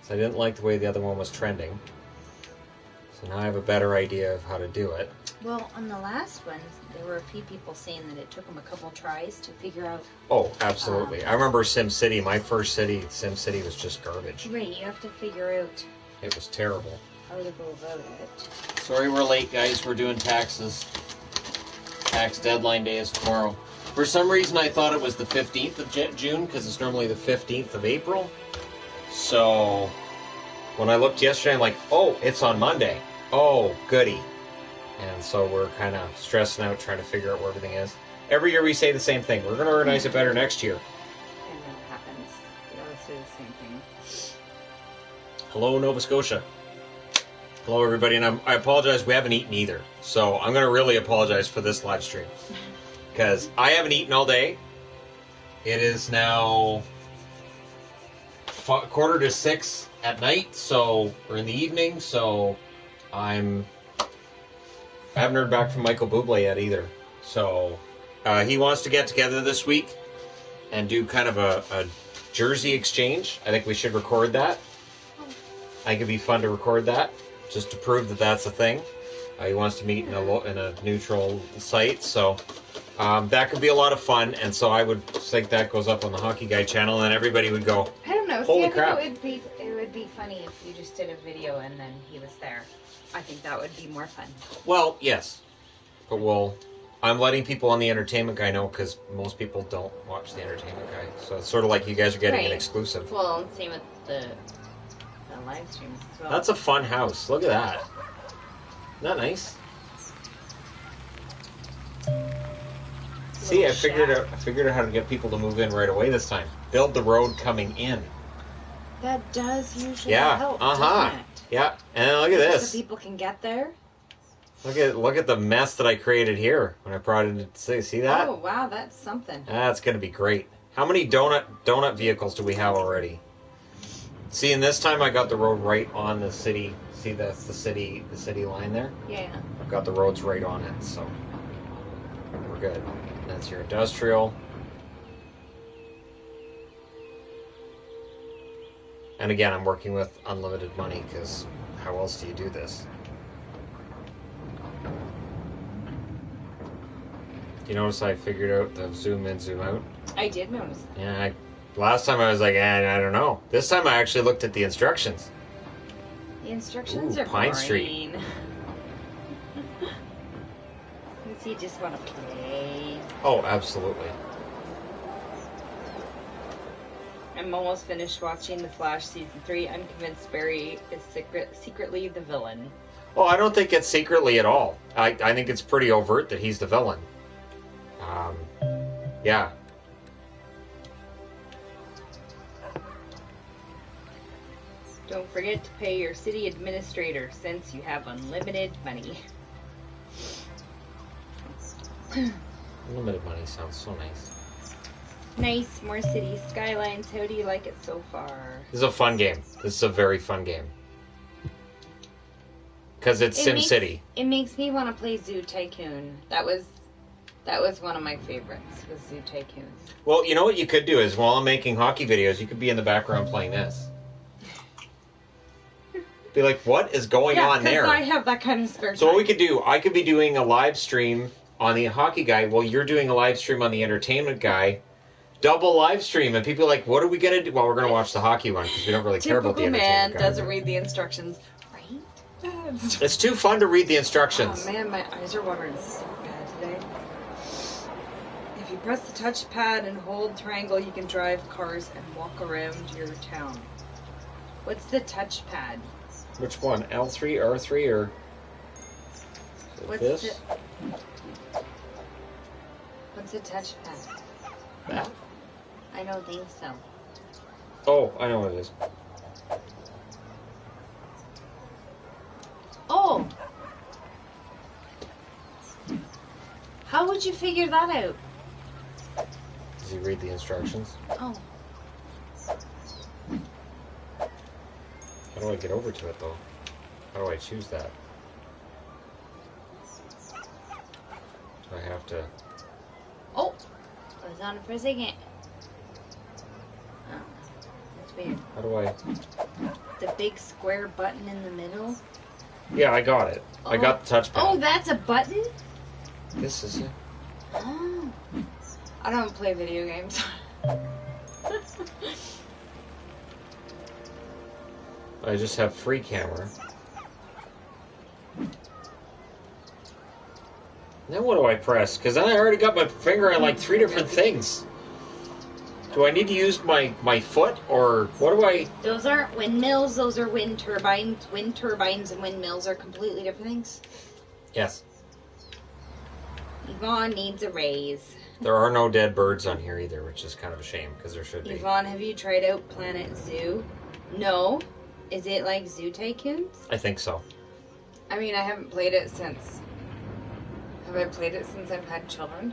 So I didn't like the way the other one was trending. So now I have a better idea of how to do it. Well, on the last one, there were a few people saying that it took them a couple tries to figure out. Oh, absolutely. I remember SimCity. My first SimCity was just garbage. Right, you have to figure out. It was terrible. How to go about it. Sorry we're late, guys. We're doing taxes. Tax deadline day is tomorrow. For some reason, I thought it was the 15th of June, because it's normally the 15th of April. So, when I looked yesterday, I'm like, oh, it's on Monday. Oh, goody. And so we're kind of stressing out, trying to figure out where everything is. Every year we say the same thing. We're going to organize it better next year. And then it happens. They always say the same thing. Hello, Nova Scotia. Hello, everybody. And I apologize, we haven't eaten either. So I'm going to really apologize for this live stream. Because I haven't eaten all day. It is now 5:45 at night, so, or in the evening, so I haven't heard back from Michael Bublé yet either. So he wants to get together this week and do kind of a jersey exchange. I think we should record that. I think it'd be fun to record that, just to prove that that's a thing. He wants to meet in a neutral site, so that could be a lot of fun. And so I would think that goes up on the Hockey Guy channel, and everybody would go, I don't know. Holy crap. It would be funny if you just did a video and then he was there. I think that would be more fun. Well, yes. But I'm letting people on the Entertainment Guy know, because most people don't watch the Entertainment Guy. So it's sort of like you guys are getting an exclusive. Well, same with the live streams as well. That's a fun house. Look at that. Isn't that nice? See, I figured out how to get people to move in right away this time. Build the road coming in. That does usually help, doesn't it? Yeah, and look at this. So people can get there. Look at the mess that I created here when I brought it in. See that? Oh wow, that's something. That's gonna be great. How many donut vehicles do we have already? See, and this time I got the road right on the city. See, that's the city line there. Yeah. I've got the roads right on it, so we're good. That's your industrial. And again, I'm working with unlimited money, because how else do you do this? Do you notice I figured out the zoom in, zoom out? I did notice. Yeah, last time I was like, I don't know. This time I actually looked at the instructions. The instructions are Pine boring. Street. Does he just want to play? Oh, absolutely. I'm almost finished watching The Flash Season 3. I'm convinced Barry is secretly the villain. Oh, I don't think it's secretly at all. I think it's pretty overt that he's the villain. Yeah. Don't forget to pay your city administrator since you have unlimited money. Unlimited money sounds so nice. Nice, more cities, Skylines. How do you like it so far? This is a fun game. This is a very fun game. Because it's SimCity. It makes me want to play Zoo Tycoon. That was one of my favorites, was Zoo Tycoon. Well, you know what you could do is, while I'm making hockey videos, you could be in the background playing this. Be like, what is going on there? Yeah, because I have that kind of spare time. So what we could do, I could be doing a live stream on the Hockey Guy while you're doing a live stream on the Entertainment Guy. Double live stream, and people are like, what are we going to do? Well, we're going to watch the hockey one, because we don't really care about the Entertainment Guy. Typical man doesn't read the instructions. Right? It's too fun to read the instructions. Oh man, my eyes are watering so bad today. If you press the touchpad and hold triangle, you can drive cars and walk around your town. What's the touchpad? Which one? L3, R3, or What's this? What's a touchpad? That? I don't think so. Oh, I know what it is. Oh! How would you figure that out? Does he read the instructions? Oh. How do I get over to it, though? How do I choose that? Do I have to... Oh! I was on it for a second. Oh. That's weird. How do I... the big square button in the middle? Yeah, I got it. I got the touchpad. Oh, that's a button? This is it. Oh. I don't play video games. I just have free camera. Now what do I press? Because I already got my finger on like 3 different things. Do I need to use my foot, or what do I... Those aren't windmills, those are wind turbines. Wind turbines and windmills are completely different things. Yes. Yvonne needs a raise. There are no dead birds on here either, which is kind of a shame, because there should be. Yvonne, have you tried out Planet Zoo? No. Is it like Zoo Tycoons? I think so. I mean, I haven't played it since... Have I played it since I've had children?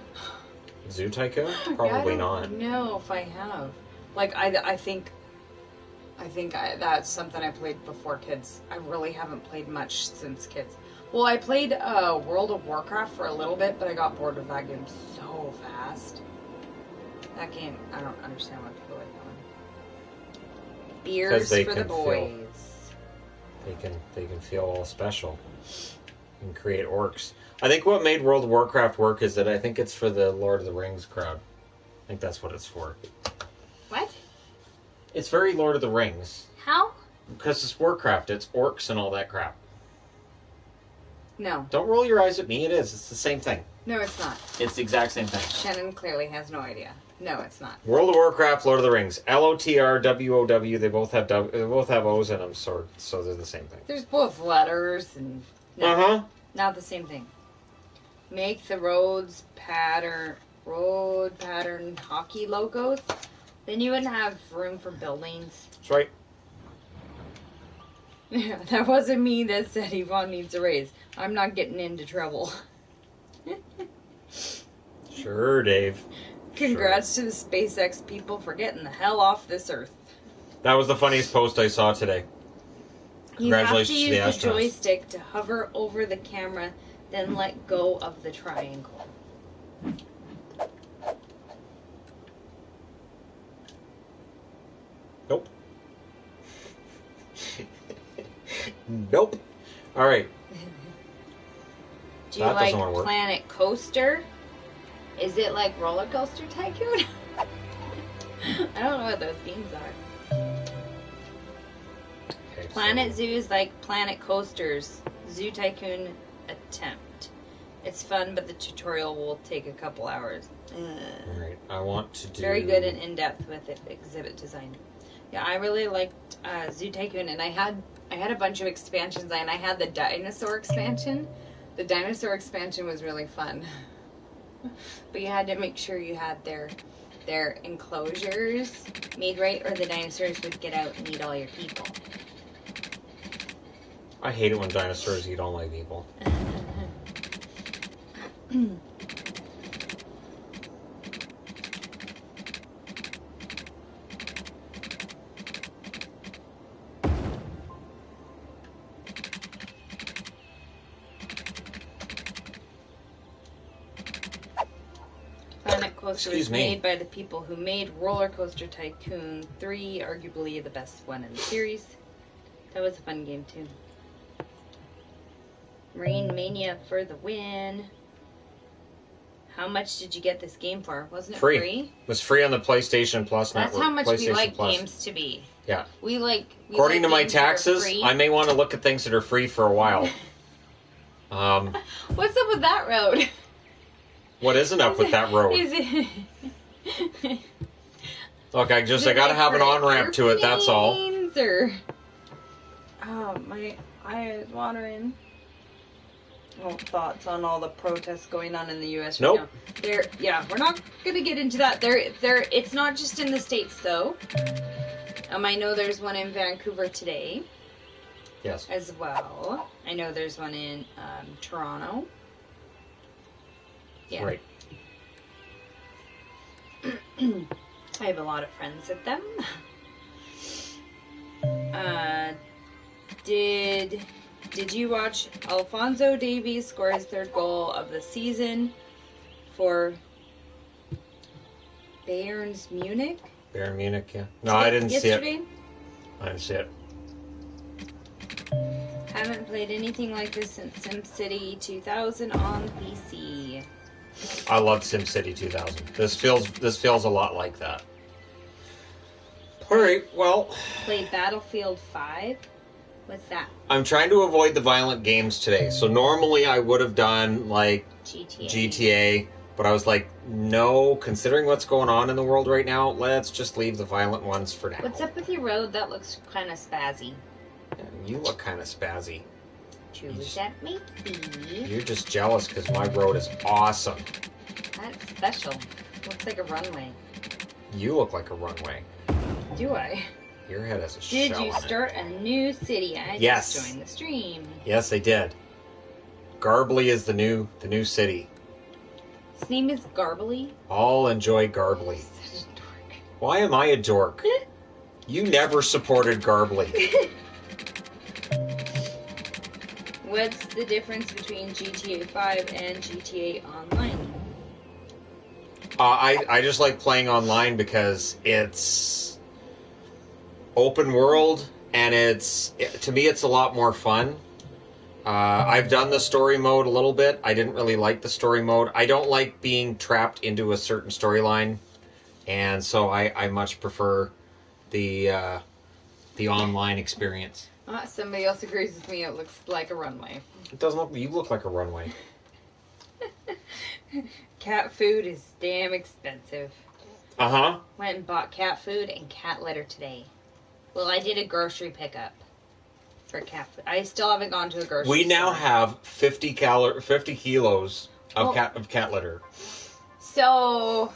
Zoo Tycoon? Probably not. I don't know if I have. Like, I think that's something I played before kids. I really haven't played much since kids. Well, I played World of Warcraft for a little bit, but I got bored of that game so fast. That game, I don't understand what people like that one. Beers for the boys. They can feel all special and create orcs. I think what made World of Warcraft work is that I think it's for the Lord of the Rings crowd. I think that's what it's for. What? It's very Lord of the Rings. How? Because it's Warcraft. It's orcs and all that crap. No. Don't roll your eyes at me. It is. It's the same thing. No, it's not. It's the exact same thing. Shannon clearly has no idea. No, it's not. World of Warcraft, Lord of the Rings. LOTRWOW. They both have O's in them, so they're the same thing. There's both letters and... No, not the same thing. Make the road pattern hockey logos. Then you wouldn't have room for buildings. That's right. Yeah, that wasn't me that said Yvonne needs a raise. I'm not getting into trouble. Sure, Dave. Congrats to the SpaceX people for getting the hell off this Earth. That was the funniest post I saw today. Congratulations to the You have to use the astronauts. joystick to hover over the camera, then let go of the triangle. Nope. Nope. All right. Do you That like doesn't wanna work. Planet Coaster? Is it like Roller Coaster Tycoon? I don't know what those games are. Okay, Planet so- Zoo is like Planet Coasters. Zoo Tycoon attempt. It's fun, but the tutorial will take a couple hours. All right. I want to do. Very good and in-depth with it, exhibit design. Yeah, I really liked Zoo Tycoon, and I had a bunch of expansions, and I had the dinosaur expansion. The dinosaur expansion was really fun. But you had to make sure you had their enclosures made right, or the dinosaurs would get out and eat all your people. I hate it when dinosaurs eat all my people. Planet Coaster Excuse was me. made by the people who made Roller Coaster Tycoon 3, arguably the best one in the series. That was a fun game too. Marine Mania for the win. How much did you get this game for? Wasn't it free? It was free on the PlayStation Plus That's network. how much we PlayStation like Plus. games to be. Yeah. We According like to my games that are taxes, free. I may want to look at things that are free for a while. What's up with that road? What isn't up with that road? Is it? Look, I gotta have an on-ramp to it, that's all. Or... Oh, my eye is watering. Well, thoughts on all the protests going on in the U.S. right Nope. now? We're not gonna get into that. It's not just in the States, though. I know there's one in Vancouver today. Yes. As well. I know there's one in Toronto. Yeah. Right. I have a lot of friends at them. Did you watch Alphonso Davies score his third goal of the season for Bayern Munich? Bayern Munich, yeah. No, I didn't see yesterday? it. I didn't see it. Haven't played anything like this since SimCity 2000 on PC. I love SimCity 2000. This feels a lot like that. All right, well. Play Battlefield 5? What's that? I'm trying to avoid the violent games today. So normally I would have done like GTA, but I was like, no, considering what's going on in the world right now, let's just leave the violent ones for now. What's up with your road? That looks kind of spazzy. Yeah, you look kind of spazzy. Is that me? You're just jealous because my road is awesome. That's special. Looks like a runway. You look like a runway. Do I? Your head has a shell Did you start a new city? I Yes. just joined the stream. Yes, I did. Garbly is the new city. His name is Garbly? All enjoy Garbly. Such a dork. Why am I a dork? You never supported Garbly. What's the difference between GTA 5 and GTA Online? I just like playing online because it's open world and to me it's a lot more fun. I've done the story mode a little bit. I didn't really like the story mode. I don't like being trapped into a certain storyline, and so I much prefer the online experience. Somebody else agrees with me. It looks like a runway. It doesn't look. You look like a runway. Cat food is damn expensive. Uh-huh. Went and bought cat food and cat litter today. Well, I did a grocery pickup for cat food. I still haven't gone to a grocery store. We now have 50 kilos of cat litter. So,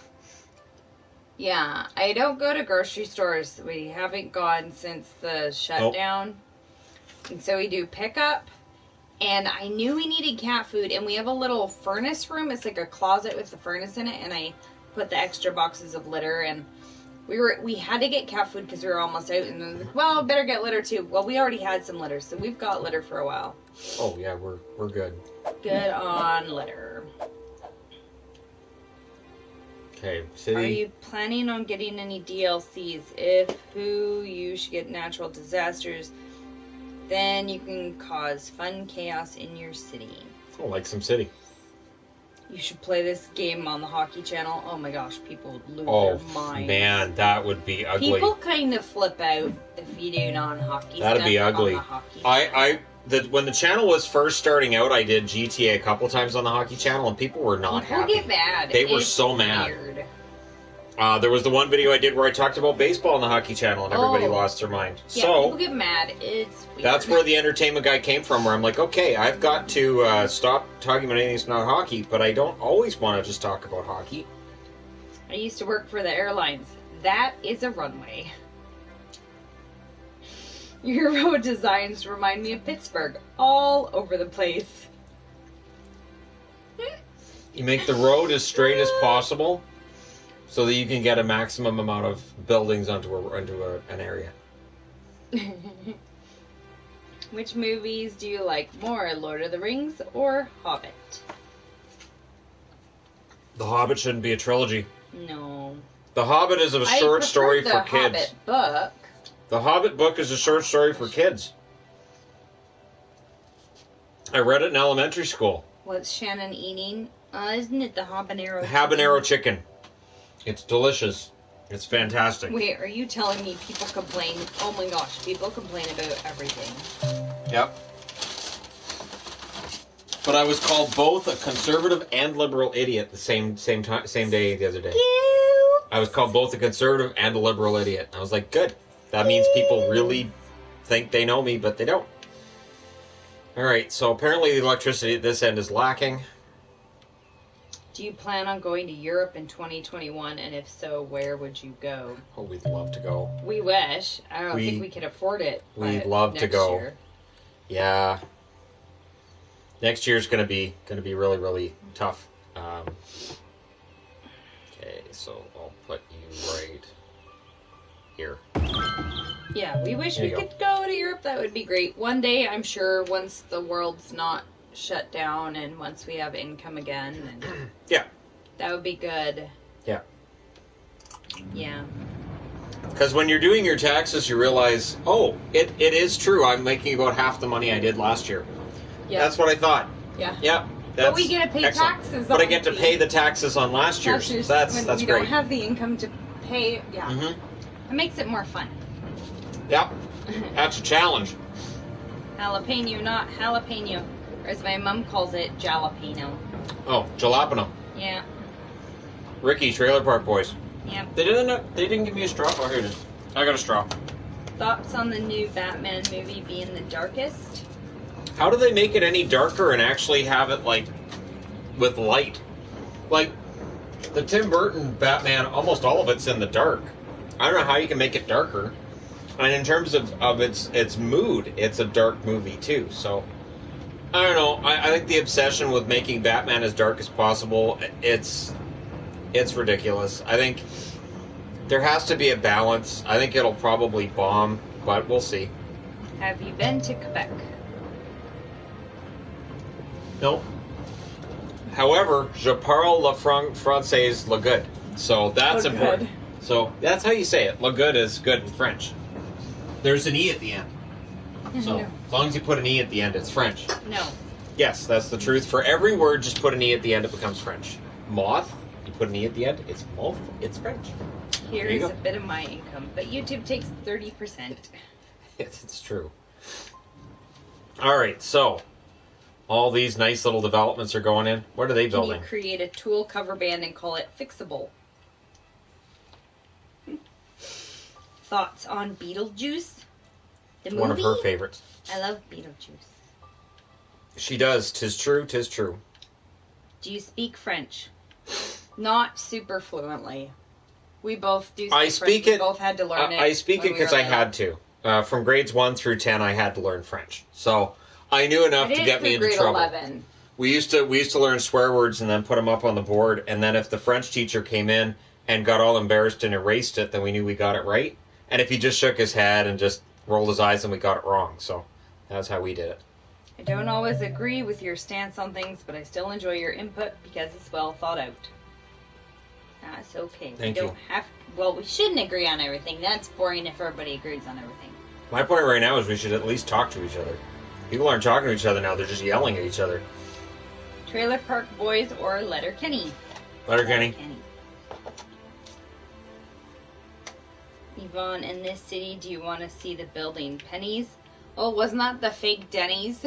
yeah, I don't go to grocery stores. We haven't gone since the shutdown. Nope. And so we do pickup. And I knew we needed cat food, and we have a little furnace room. It's like a closet with the furnace in it, and I put the extra boxes of litter, and we had to get cat food because we were almost out, and then, well, better get litter too. Well, we already had some litter, so we've got litter for a while. Oh yeah, we're good. Good on litter. Okay, city. Are you planning on getting any DLCs? If you should get natural disasters, then you can cause fun chaos in your city. Oh, like some city. You should play this game on the hockey channel. Oh my gosh, people would lose their minds. Oh man, that would be ugly. People kind of flip out if you do non-hockey That'd stuff be ugly. on the hockey channel. When the channel was first starting out, I did GTA a couple times on the hockey channel, and people were not happy. People get mad. They were so mad. Weird. There was the one video I did where I talked about baseball on the hockey channel, and everybody lost their mind. Yeah, so people get mad. It's weird. That's where the entertainment guy came from, where I'm like, okay, I've got to stop talking about anything that's not hockey, but I don't always want to just talk about hockey. I used to work for the airlines. That is a runway. Your road designs remind me of Pittsburgh. All over the place. You make the road as straight as possible so that you can get a maximum amount of buildings onto an area. Which movies do you like more, Lord of the Rings or Hobbit? The Hobbit shouldn't be a trilogy. No. The Hobbit is a short story for kids. The Hobbit book. The Hobbit book is a short story for kids. I read it in elementary school. What's Shannon eating? Isn't it the habanero? The habanero chicken. It's delicious. It's fantastic. Wait, are you telling me people complain? Oh my gosh, people complain about everything. Yep. But I was called both a conservative and liberal idiot the same day the other day. I was called both a conservative and a liberal idiot. I was like, good. That means people really think they know me, but they don't. All right, so apparently the electricity at this end is lacking. Do you plan on going to Europe in 2021? And if so, where would you go? Oh, we'd love to go. We wish. I don't think we could afford it. We'd love to go. Year. Yeah. Next year's gonna be really, really tough. Okay, so I'll put you right here. Yeah, we wish we could go to Europe. That would be great. One day, I'm sure, once the world's not shut down and once we have income again. And yeah. That would be good. Yeah. Yeah. Because when you're doing your taxes, you realize, oh, it is true. I'm making about half the money I did last year. Yeah. That's what I thought. Yeah. Yeah. But we get to pay taxes. But I get to pay the taxes on last year's. That's when we great. don't have the income to pay. Yeah. Mm-hmm. It makes it more fun. Yep. That's a challenge. Jalapeno, not jalapeno. Or as my mom calls it, jalapeno. Oh, jalapeno. Yeah. Ricky, Trailer Park Boys. Yeah. They didn't give me a straw. Oh, here it is. I got a straw. Thoughts on the new Batman movie being the darkest? How do they make it any darker and actually have it, like, with light? Like, the Tim Burton Batman, almost all of it's in the dark. I don't know how you can make it darker. And in terms of its mood, it's a dark movie, too. So, I don't know. I think the obsession with making Batman as dark as possible, it's ridiculous. I think there has to be a balance. I think it'll probably bomb, but we'll see. Have you been to Quebec? No. However, je parle le français le good. So that's important. So that's how you say it. Le good is good in French. There's an E at the end. So as long as you put an E at the end, it's French. No. Yes, that's the truth. For every word, just put an E at the end, it becomes French. Moth, you put an E at the end, it's moth, it's French. Here's a bit of my income, but YouTube takes 30%. It's true. All right, so all these nice little developments are going in. What are they building? Can you create a Tool cover band and call it Fixable? Thoughts on Beetlejuice? The movie? One of her favorites. I love Beetlejuice. She does. 'Tis true. 'Tis true. Do you speak French? Not super fluently. We both do I speak French. it. We both had to learn it. I speak it because I had to. From grades 1 through 10, I had to learn French. So I knew enough to get me into grade trouble. 11. We used to learn swear words and then put them up on the board. And then if the French teacher came in and got all embarrassed and erased it, then we knew we got it right. And if he just shook his head and just rolled his eyes, then we got it wrong. So that's how we did it. I don't always agree with your stance on things, but I still enjoy your input because it's well thought out. That's okay. Thank you. Well, we shouldn't agree on everything. That's boring if everybody agrees on everything. My point right now is we should at least talk to each other. People aren't talking to each other now. They're just yelling at each other. Trailer Park Boys or Letterkenny? Letterkenny. Yvonne, in this city, do you want to see the building? Pennies? Oh, wasn't that the fake Denny's?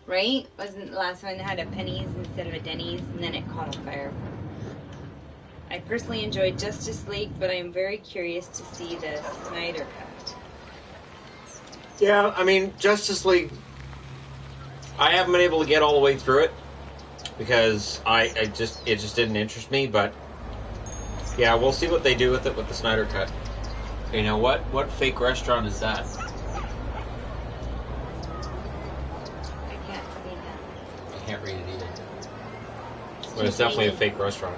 Right? Wasn't the last one that had a Penny's instead of a Denny's, and then it caught on fire? I personally enjoyed Justice League, but I am very curious to see the Snyder Cut. Yeah, I mean, Justice League, I haven't been able to get all the way through it because it just didn't interest me, but yeah, we'll see what they do with it with the Snyder Cut. Okay, now what fake restaurant is that? I can't read that. I can't read it either. But it's definitely a fake restaurant.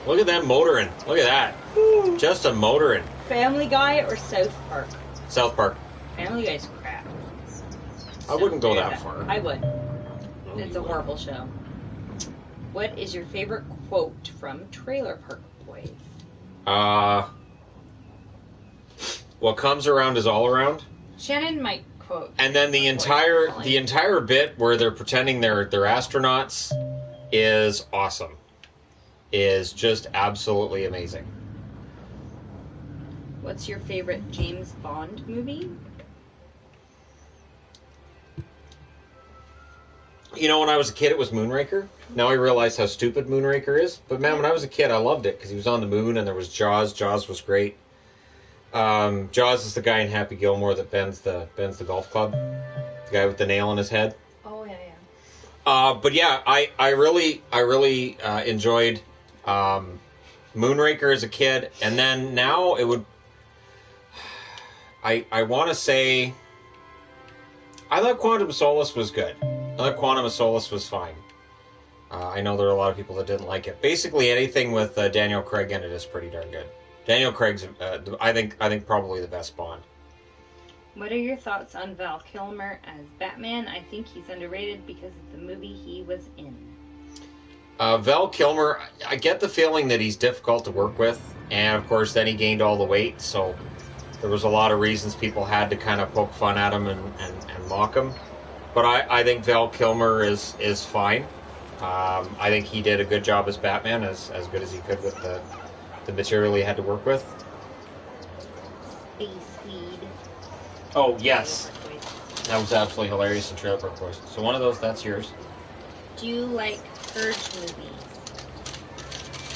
Look at that motoring. Look at that. Woo. Just a motoring. Family Guy or South Park? South Park. Family Guy's crap. I wouldn't go that far. I would. It's a horrible show. What is your favorite quote from Trailer Park Boys? What comes around is all around. Shannon might quote. And then the entire bit where they're pretending they're astronauts is awesome. Is just absolutely amazing. What's your favorite James Bond movie? You know, when I was a kid, it was Moonraker. Now I realize how stupid Moonraker is. But man, when I was a kid, I loved it because he was on the moon and there was Jaws. Jaws was great. Jaws is the guy in Happy Gilmore that bends the golf club. The guy with the nail in his head. Oh yeah. But yeah, I really enjoyed Moonraker as a kid, and then now it would. I want to say. I thought Quantum of Solace was good. I thought Quantum of Solace was fine. I know there are a lot of people that didn't like it. Basically, anything with Daniel Craig in it is pretty darn good. Daniel Craig's, I think, probably the best Bond. What are your thoughts on Val Kilmer as Batman? I think he's underrated because of the movie he was in. Val Kilmer, I get the feeling that he's difficult to work with, and of course then he gained all the weight, so there was a lot of reasons people had to kind of poke fun at him and mock him. But I think Val Kilmer is fine. I think he did a good job as Batman, as good as he could with the material he had to work with. Space Weed. Oh, yes. That was absolutely hilarious in Trailer Park Boys. So one of those, that's yours. Do you like Purge movies?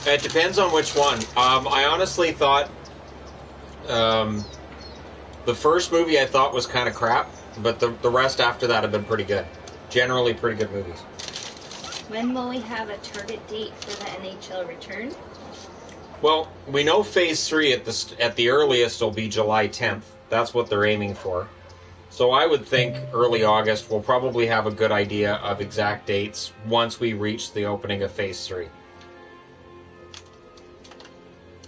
It depends on which one. I honestly thought the first movie I thought was kind of crap, but the rest after that have been pretty good. Generally pretty good movies. When will we have a target date for the NHL return? Well, we know Phase 3 at the earliest will be July 10th. That's what they're aiming for. So I would think early August we'll probably have a good idea of exact dates once we reach the opening of Phase 3.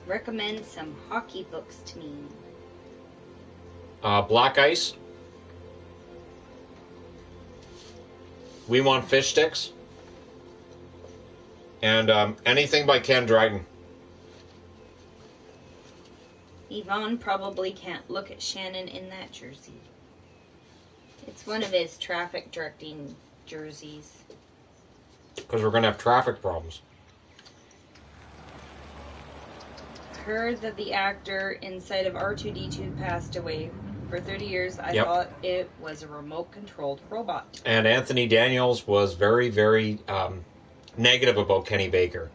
Recommend some hockey books to me. Black Ice. We Want Fish Sticks. And anything by Ken Dryden. Yvonne probably can't look at Shannon in that jersey. It's one of his traffic directing jerseys. Because we're going to have traffic problems. Heard that the actor inside of R2-D2 passed away. For 30 years, I Yep. thought it was a remote-controlled robot. And Anthony Daniels was very, very negative about Kenny Baker.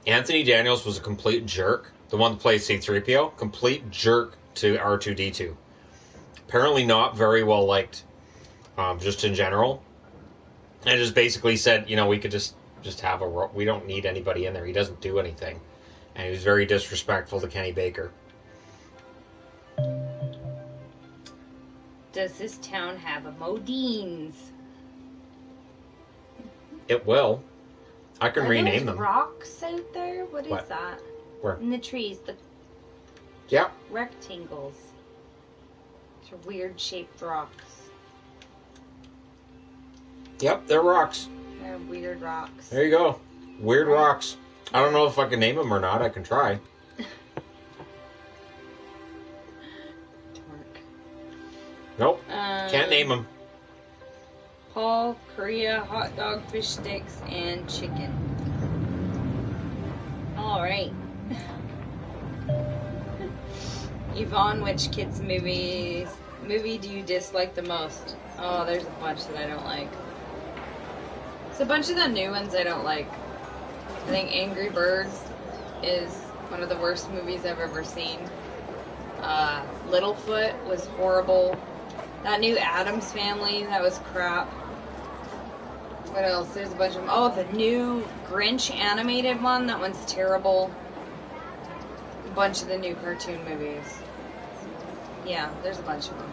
Anthony Daniels was a complete jerk. The one that plays C-3PO, complete jerk to R2-D2. Apparently not very well liked, just in general. And just basically said, we could just have we don't need anybody in there. He doesn't do anything. And he was very disrespectful to Kenny Baker. Does this town have a Modines? It will. I can rename them. Rocks out there? What is that? Where? In the trees, the Yep. rectangles. They're weird shaped rocks. Yep, they're rocks. They're weird rocks. There you go. Weird rocks. I don't know if I can name them or not. I can try. Nope. Can't name them. Paul, Korea, hot dog, fish sticks, and chicken. Alright. Yvonne, which kids movie do you dislike the most? Oh, there's a bunch that I don't like. It's a bunch of the new ones I don't like. I think Angry Birds is one of the worst movies I've ever seen. Littlefoot was horrible. That new Addams Family, that was crap. What else? There's a bunch of them. Oh, the new Grinch animated one, that one's terrible. A bunch of the new cartoon movies. Yeah, there's a bunch of them.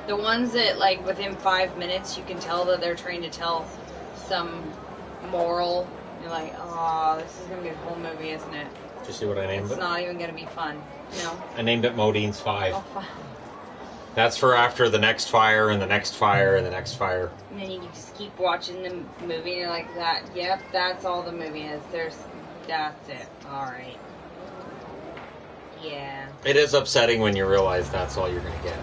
The ones that, like, within 5 minutes you can tell that they're trying to tell some moral. You're like, oh, this is going to be a whole movie, isn't it? Did you see what I named it? It's not even going to be fun. No. I named it Modine's 5. Oh, fun. That's for after the next fire and the next fire and the next fire. And then you just keep watching the movie and you're like, yep, that's all the movie is. That's it. Alright. Yeah. It is upsetting when you realize that's all you're going to get.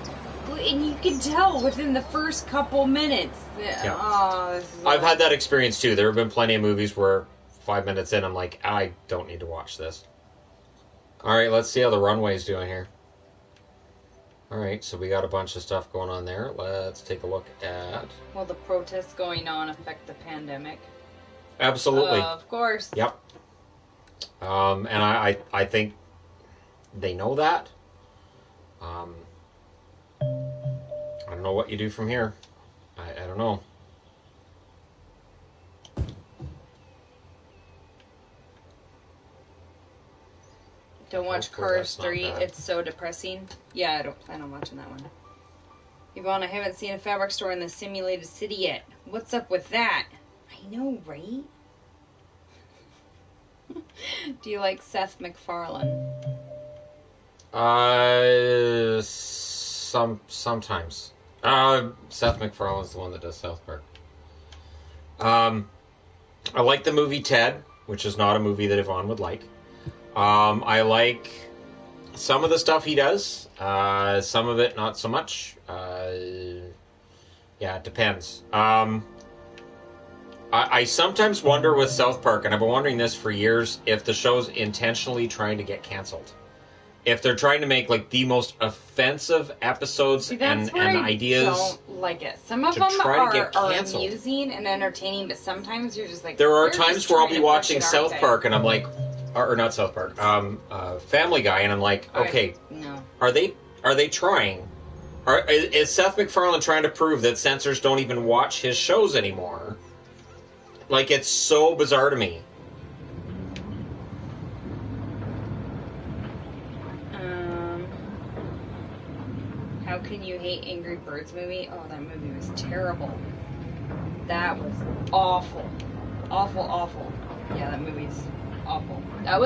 And you can tell within the first couple minutes that, Yeah. oh, this is I've had that experience too. There have been plenty of movies where 5 minutes in I'm like, I don't need to watch this. Alright, let's see how the runway's doing here. Alright, so we got a bunch of stuff going on there. Let's take a look at... Will the protests going on affect the pandemic? Absolutely. Of course. Yep. And I think they know that. I don't know what you do from here. I don't know. Don't watch Hopefully Cars that's not 3. bad. It's so depressing. Yeah, I don't plan on watching that one. Yvonne, I haven't seen a fabric store in the simulated city yet. What's up with that? I know, right? Do you like Seth MacFarlane? Sometimes. Seth MacFarlane's the one that does South Park. I like the movie Ted, which is not a movie that Yvonne would like. I like some of the stuff he does. Some of it not so much. Yeah, it depends. I sometimes wonder with South Park, and I've been wondering this for years, if the show's intentionally trying to get canceled. If they're trying to make like the most offensive episodes See, and ideas. I don't like it. Some of to them try to get are canceled. amusing and entertaining, but sometimes you're just like. There are "You're times just where I'll trying be to watching push it, South aren't Park and I'm like, or not South Park, Family Guy, and I'm like, okay, No. are they trying? Is Seth MacFarlane trying to prove that censors don't even watch his shows anymore? Like, it's so bizarre to me. How can you hate Angry Birds movie? Oh, that movie was terrible. That was awful. Awful. Yeah, that movie's awful. That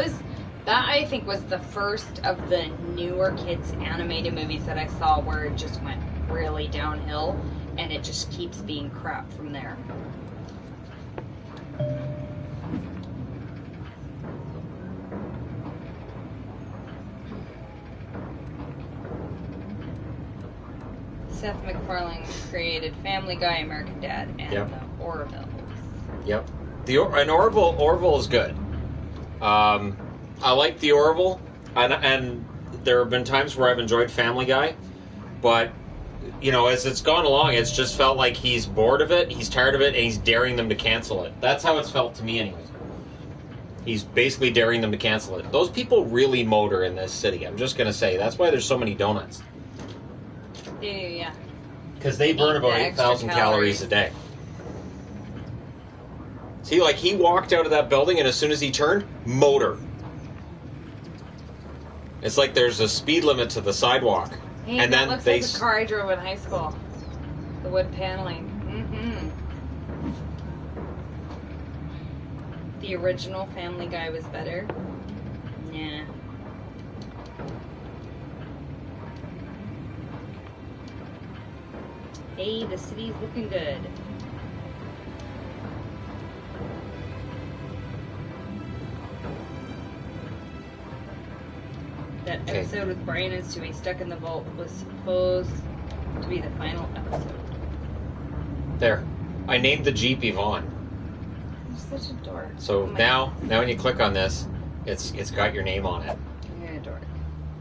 I think was the first of the newer kids animated movies that I saw where it just went really downhill and it just keeps being crap from there. Seth MacFarlane created Family Guy, American Dad, and Yep. the Orville. Yep. Orville is good. I like the Orville, and there have been times where I've enjoyed Family Guy, but as it's gone along, it's just felt like he's bored of it, he's tired of it, and he's daring them to cancel it. That's how it's felt to me, anyways. He's basically daring them to cancel it. Those people really motor in this city. I'm just gonna say that's why there's so many donuts. Yeah. Because they burn about 8,000 calories a day. See, like, he walked out of that building, and as soon as he turned, motor. It's like there's a speed limit to the sidewalk. Hey, and that then looks they... like the car I drove in high school. The wood paneling. The original Family Guy was better. Nah. Hey, the city's looking good. That episode with Brian and Stewie stuck in the vault was supposed to be the final episode. There. I named the Jeep Yvonne. You're such a dork. So now when you click on this, it's got your name on it. You're a dork.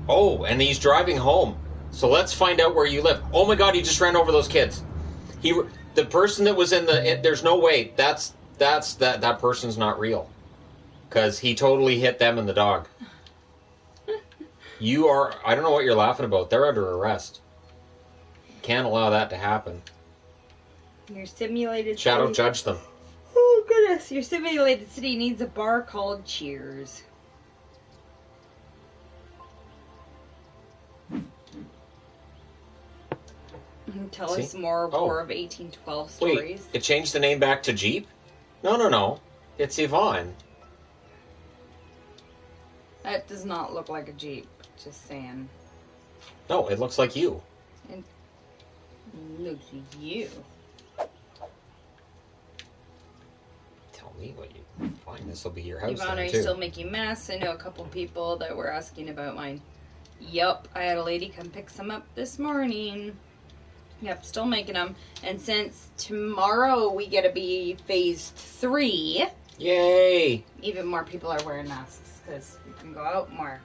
Oh, and he's driving home. So let's find out where you live. Oh my God, he just ran over those kids. The person that was in there's no way that person's not real, because he totally hit them and the dog. I don't know what you're laughing about. They're under arrest. Can't allow that to happen. Your simulated Shadow city... judge them. Oh goodness, your simulated city needs a bar called Cheers. Tell us more War of 1812 stories. Wait, it changed the name back to Jeep? No. It's Yvonne. That does not look like a Jeep. Just saying. No, it looks like you. It looks like you. Tell me what you find. This will be your house. Yvonne, are you still making mess? I know a couple people that were asking about mine. Yup, I had a lady come pick some up this morning. Yep, still making them. And since tomorrow we get to be phase 3. Yay! Even more people are wearing masks because we can go out more.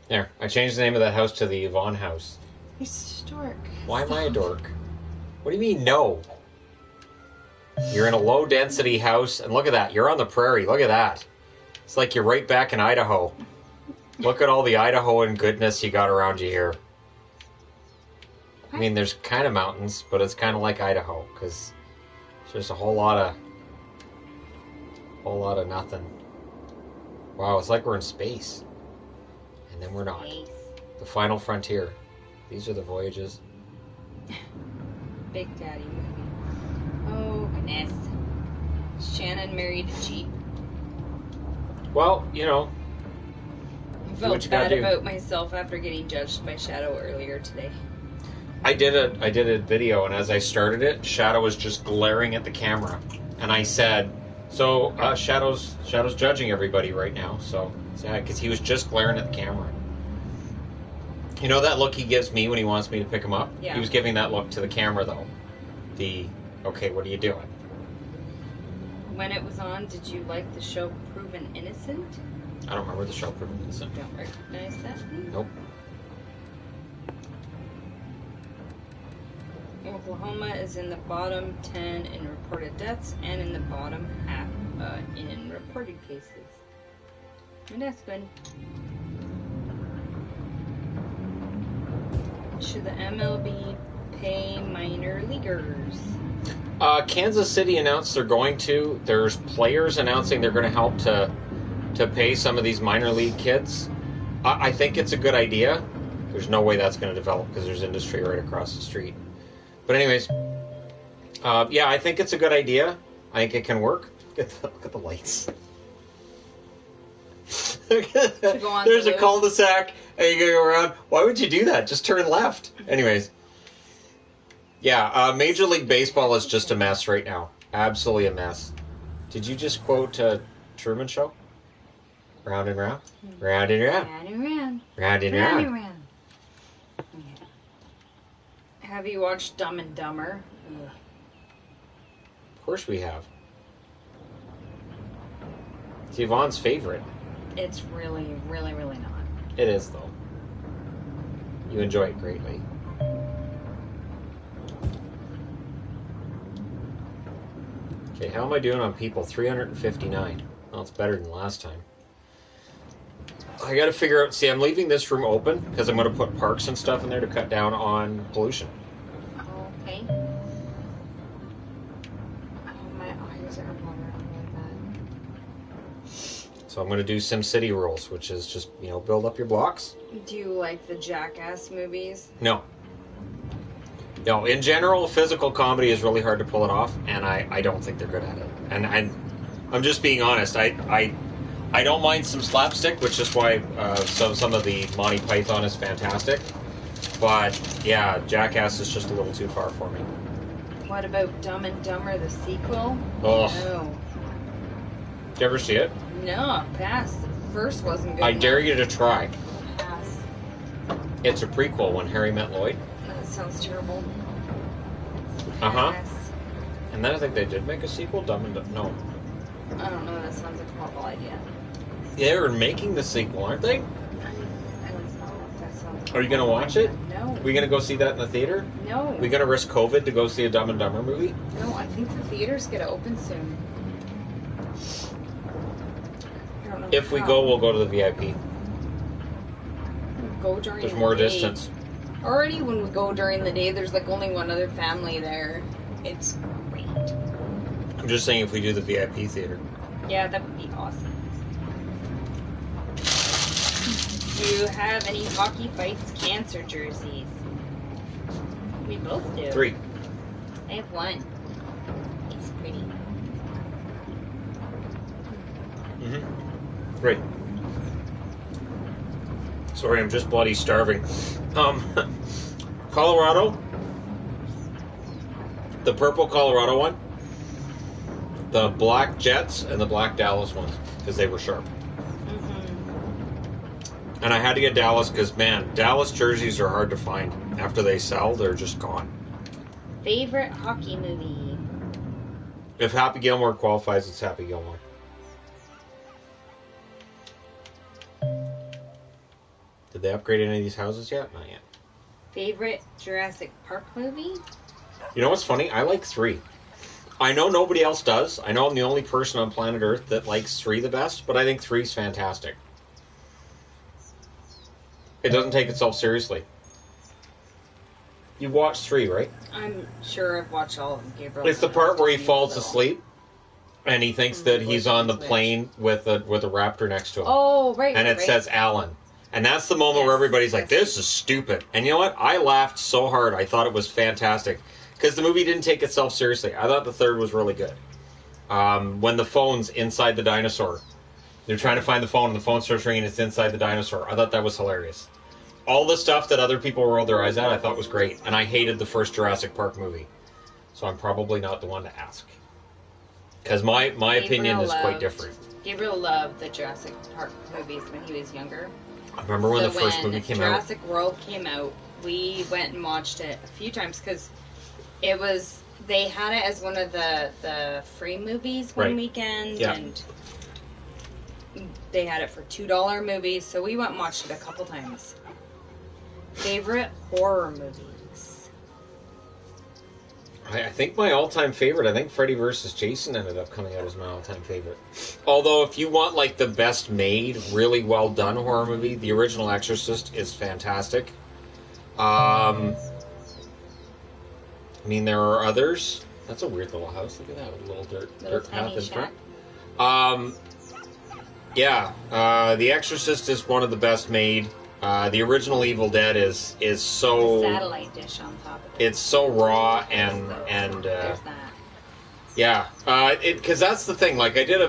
There, I changed the name of that house to the Yvonne house. You're such a dork. Why am I a dork? What do you mean, no? You're in a low-density house, and look at that. You're on the prairie. Look at that. It's like you're right back in Idaho. Look at all the Idahoan goodness you got around you here. I mean, there's kind of mountains, but it's kind of like Idaho, because there's a whole lot of nothing. Wow, it's like we're in space. And then we're not. The final frontier. These are the voyages. Big Daddy movie. Oh, goodness. Shannon married a Jeep. Well, I felt bad about myself after getting judged by Shadow earlier today. I did a video, and as I started it, Shadow was just glaring at the camera, and I said, "So Shadow's judging everybody right now." So yeah, because he was just glaring at the camera. You know that look he gives me when he wants me to pick him up? Yeah. He was giving that look to the camera though. Okay, what are you doing? When it was on, did you like the show Proven Innocent? I don't remember the show Proven Innocent. Don't recognize that name? Nope. Oklahoma is in the bottom 10 in reported deaths and in the bottom half in reported cases. And that's good. Should the MLB pay minor leaguers? Kansas City announced they're going to. There's players announcing they're going to help to pay some of these minor league kids. I think it's a good idea. There's no way that's going to develop because there's industry right across the street. But anyways, yeah, I think it's a good idea. I think it can work. Look at the lights. There's a cul-de-sac, and you go around. Why would you do that? Just turn left. Anyways. Yeah, Major League Baseball is just a mess right now. Absolutely a mess. Did you just quote Truman Show? Round and round? Round and round. Round and round. Round and Round round. and round. Have you watched Dumb and Dumber? Ugh. Of course we have. It's Yvonne's favorite. It's really, really, really not. It is, though. You enjoy it greatly. Okay, how am I doing on people? 359. Well, it's better than last time. I gotta figure out... See, I'm leaving this room open because I'm gonna put parks and stuff in there to cut down on pollution. Okay. Oh, my eyes are watering like that. So I'm gonna do SimCity rules, which is just, build up your blocks. Do you like the Jackass movies? No. No, in general, physical comedy is really hard to pull it off, and I don't think they're good at it. And I'm just being honest. I don't mind some slapstick, which is why some of the Monty Python is fantastic. But, yeah, Jackass is just a little too far for me. What about Dumb and Dumber, the sequel? Oh. No. Did you ever see it? No, pass. The first wasn't good I enough. dare you to try. Pass. It's a prequel, When Harry Met Lloyd. That sounds terrible. Uh-huh. Pass. And then I think they did make a sequel, Dumb and Dumber. No. I don't know, that sounds like a horrible idea. They're making the sequel, aren't they? I don't know if that sounds Are you going to watch it? No. Are we going to go see that in the theater? No. Are we going to risk COVID to go see a Dumb and Dumber movie? No, I think the theater's going to open soon. I don't know If we how. go, we'll go to the VIP. Go during There's the more day. distance. Already when we go during the day, there's like only one other family there. It's great. I'm just saying if we do the VIP theater. Yeah, that would be awesome. Do you have any Hockey Fights cancer jerseys? We both do. 3. I have one. It's pretty. Mm-hmm. Great. Sorry, I'm just bloody starving. Colorado. The purple Colorado one. The black Jets and the black Dallas ones. Because they were sharp. And I had to get Dallas because, man, Dallas jerseys are hard to find. After they sell, they're just gone. Favorite hockey movie? If Happy Gilmore qualifies, it's Happy Gilmore. Did they upgrade any of these houses yet? Not yet. Favorite Jurassic Park movie? You know what's funny? I like 3. I know nobody else does. I know I'm the only person on planet Earth that likes 3 the best, but I think 3's fantastic. It doesn't take itself seriously. You've watched 3, right? I'm sure I've watched all of them, Gabriel. It's the part where he falls asleep, and he thinks that he's on the Which? plane with a raptor next to him. Oh, right. And it right. says Alan. And that's the moment where everybody's like, this is stupid. And you know what? I laughed so hard. I thought it was fantastic. Because the movie didn't take itself seriously. I thought the third was really good. When the phone's inside the dinosaur. They're trying to find the phone, and the phone starts ringing, and it's inside the dinosaur. I thought that was hilarious. all the stuff that other people rolled their eyes at, I thought was great. And I hated the first Jurassic Park movie. So I'm probably not the one to ask. Because my opinion is quite different. Gabriel loved the Jurassic Park movies when he was younger. I remember when the first movie came out. Jurassic World came out, we went and watched it a few times because they had it as one of the free movies one weekend, and they had it for $2 movies, so we went and watched it a couple times. Favorite horror movies? I think my all-time favorite, I think Freddy vs. Jason ended up coming out as my all-time favorite. Although, if you want, like, the best-made, really well-done horror movie, the original Exorcist is fantastic. I mean, there are others. That's a weird little house. Look at that, little dirt path in front. The Exorcist is one of the best-made. The original Evil Dead is so... The satellite dish on top of it. It's so raw and there's that. Yeah, because that's the thing. Like, I've done a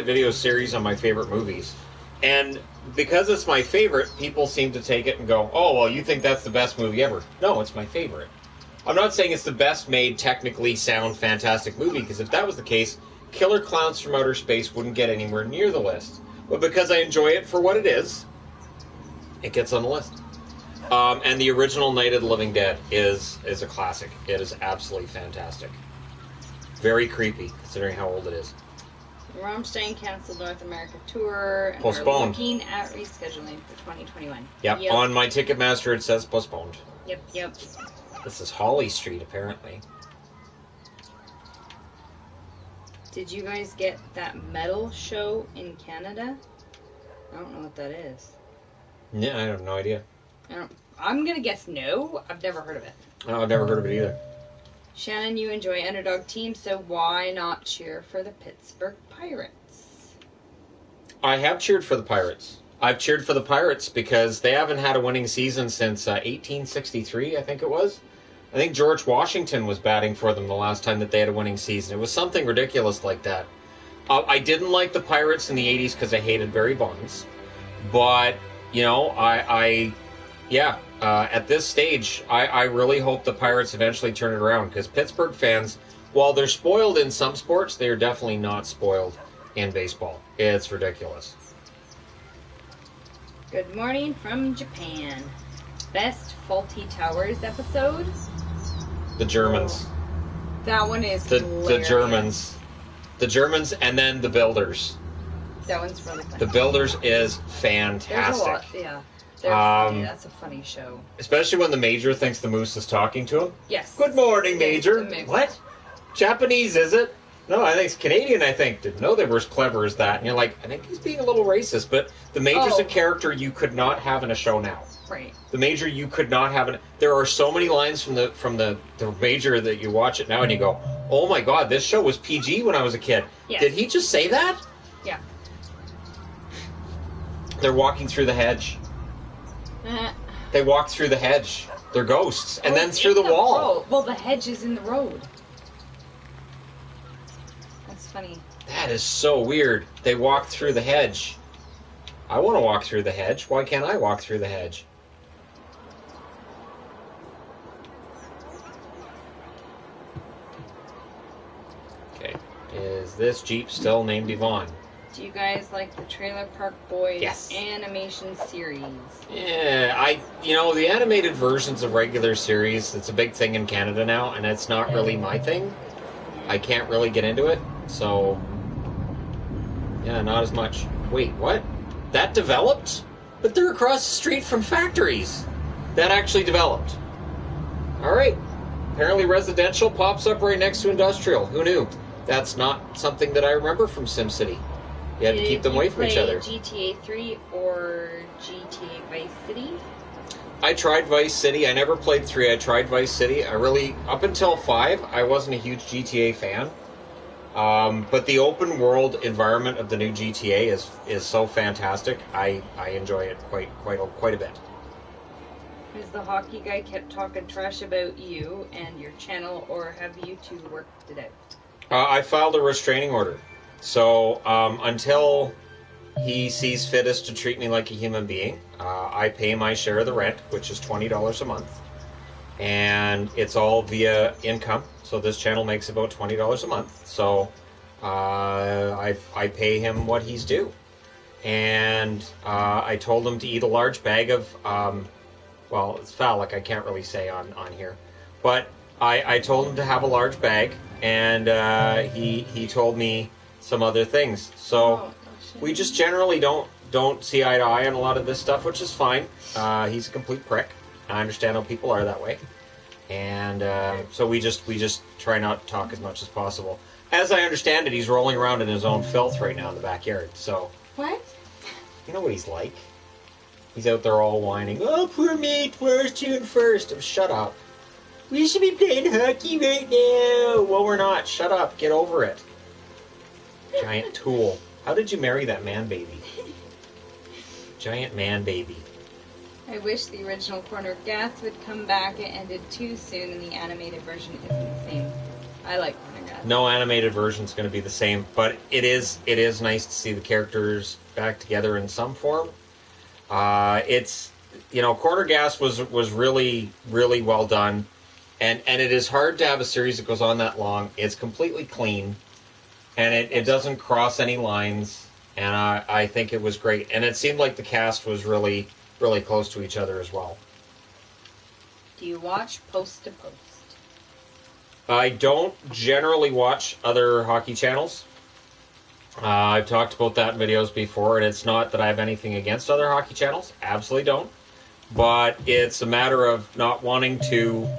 video series on my favorite movies, and because it's my favorite, people seem to take it and go, "Oh, well, you think that's the best movie ever?" No, it's my favorite. I'm not saying it's the best made, technically sound, fantastic movie, because if that was the case, Killer Clowns from Outer Space wouldn't get anywhere near the list. But because I enjoy it for what it is, it gets on the list. And the original Night of the Living Dead is a classic. It is absolutely fantastic. Very creepy, considering how old it is. Rammstein canceled North America tour and Postponed. are looking at rescheduling for 2021. Yep. On my Ticketmaster it says postponed. Yep. This is Holly Street, apparently. Did you guys get that metal show in Canada? I don't know what that is. Yeah, I have no idea. I'm gonna guess no. I've never heard of it. Oh, I've never heard of it either. Shannon, you enjoy underdog teams, so why not cheer for the Pittsburgh Pirates? I have cheered for the Pirates. I've cheered for the Pirates because they haven't had a winning season since 1863, I think it was. I think George Washington was batting for them the last time that they had a winning season. It was something ridiculous like that. I didn't like the Pirates in the 80s because I hated Barry Bonds. But, you know, at this stage, I really hope the Pirates eventually turn it around, because Pittsburgh fans, while they're spoiled in some sports, they are definitely not spoiled in baseball. It's ridiculous. Good morning from Japan. Best Faulty Towers episode? The Germans. That one is the hilarious. The Germans, and then the Builders. That one's really funny. The Builders is fantastic. There's a lot, yeah. They're funny. That's a funny show. Especially when the Major thinks the moose is talking to him. Yes. Good morning, Major. Yes, what? Japanese, is it? No, I think it's Canadian, I think. Didn't know they were as clever as that. And you're like, I think he's being a little racist, but the Major's a character you could not have in a show now. Right. The Major you could not have in... There are so many lines from the Major that you watch it now and you go, oh my god, this show was PG when I was a kid. Yes. Did he just say that? Yeah. They're walking through the hedge. They walk through the hedge. They're ghosts. And then through the wall. Oh, well, the hedge is in the road. That's funny. That is so weird. They walk through the hedge. I want to walk through the hedge. Why can't I walk through the hedge? Okay. Is this Jeep still named Yvonne? Do you guys like the Trailer Park Boys animation series? Yeah, the animated versions of regular series, it's a big thing in Canada now, and it's not really my thing. I can't really get into it, so yeah, not as much. Wait, what? That developed? But they're across the street from factories. That actually developed. Alright. Apparently residential pops up right next to industrial. Who knew? That's not something that I remember from SimCity. You had to keep them away from each other. GTA 3 or GTA Vice City? I tried Vice City. I never played 3. I tried Vice City. Up until 5, I wasn't a huge GTA fan. But the open world environment of the new GTA is so fantastic. I enjoy it quite a bit. Has the hockey guy kept talking trash about you and your channel, or have you two worked it out? I filed a restraining order. So until he sees fit as to treat me like a human being. I pay my share of the rent, which is $20 a month, and it's all via income. So this channel makes about $20 a month. So I pay him what he's due, and I told him to eat a large bag of well, it's phallic. I can't really say on here, but I told him to have a large bag, and he told me some other things. So we just generally don't see eye to eye on a lot of this stuff, which is fine. He's a complete prick. I understand how people are that way, and so we just try not to talk as much as possible. As I understand it, he's rolling around in his own filth right now in the backyard. So What? you know what he's like. He's out there all whining. Oh, poor mate, where's June 1st? Oh, shut up. We should be playing hockey right now. Well, we're not. Shut up. Get over it. Giant tool. How did you marry that man baby? Giant man baby. I wish the original Corner Gas would come back. It ended too soon, and the animated version isn't the same. I like Corner Gas. No animated version's going to be the same, but it is nice to see the characters back together in some form. It's, Corner Gas was really, really well done. And it is hard to have a series that goes on that long. It's completely clean, and it doesn't cross any lines, and I think it was great. And it seemed like the cast was really, really close to each other as well. Do you watch Post to Post? I don't generally watch other hockey channels. I've talked about that in videos before, and it's not that I have anything against other hockey channels. Absolutely don't. But it's a matter of not wanting to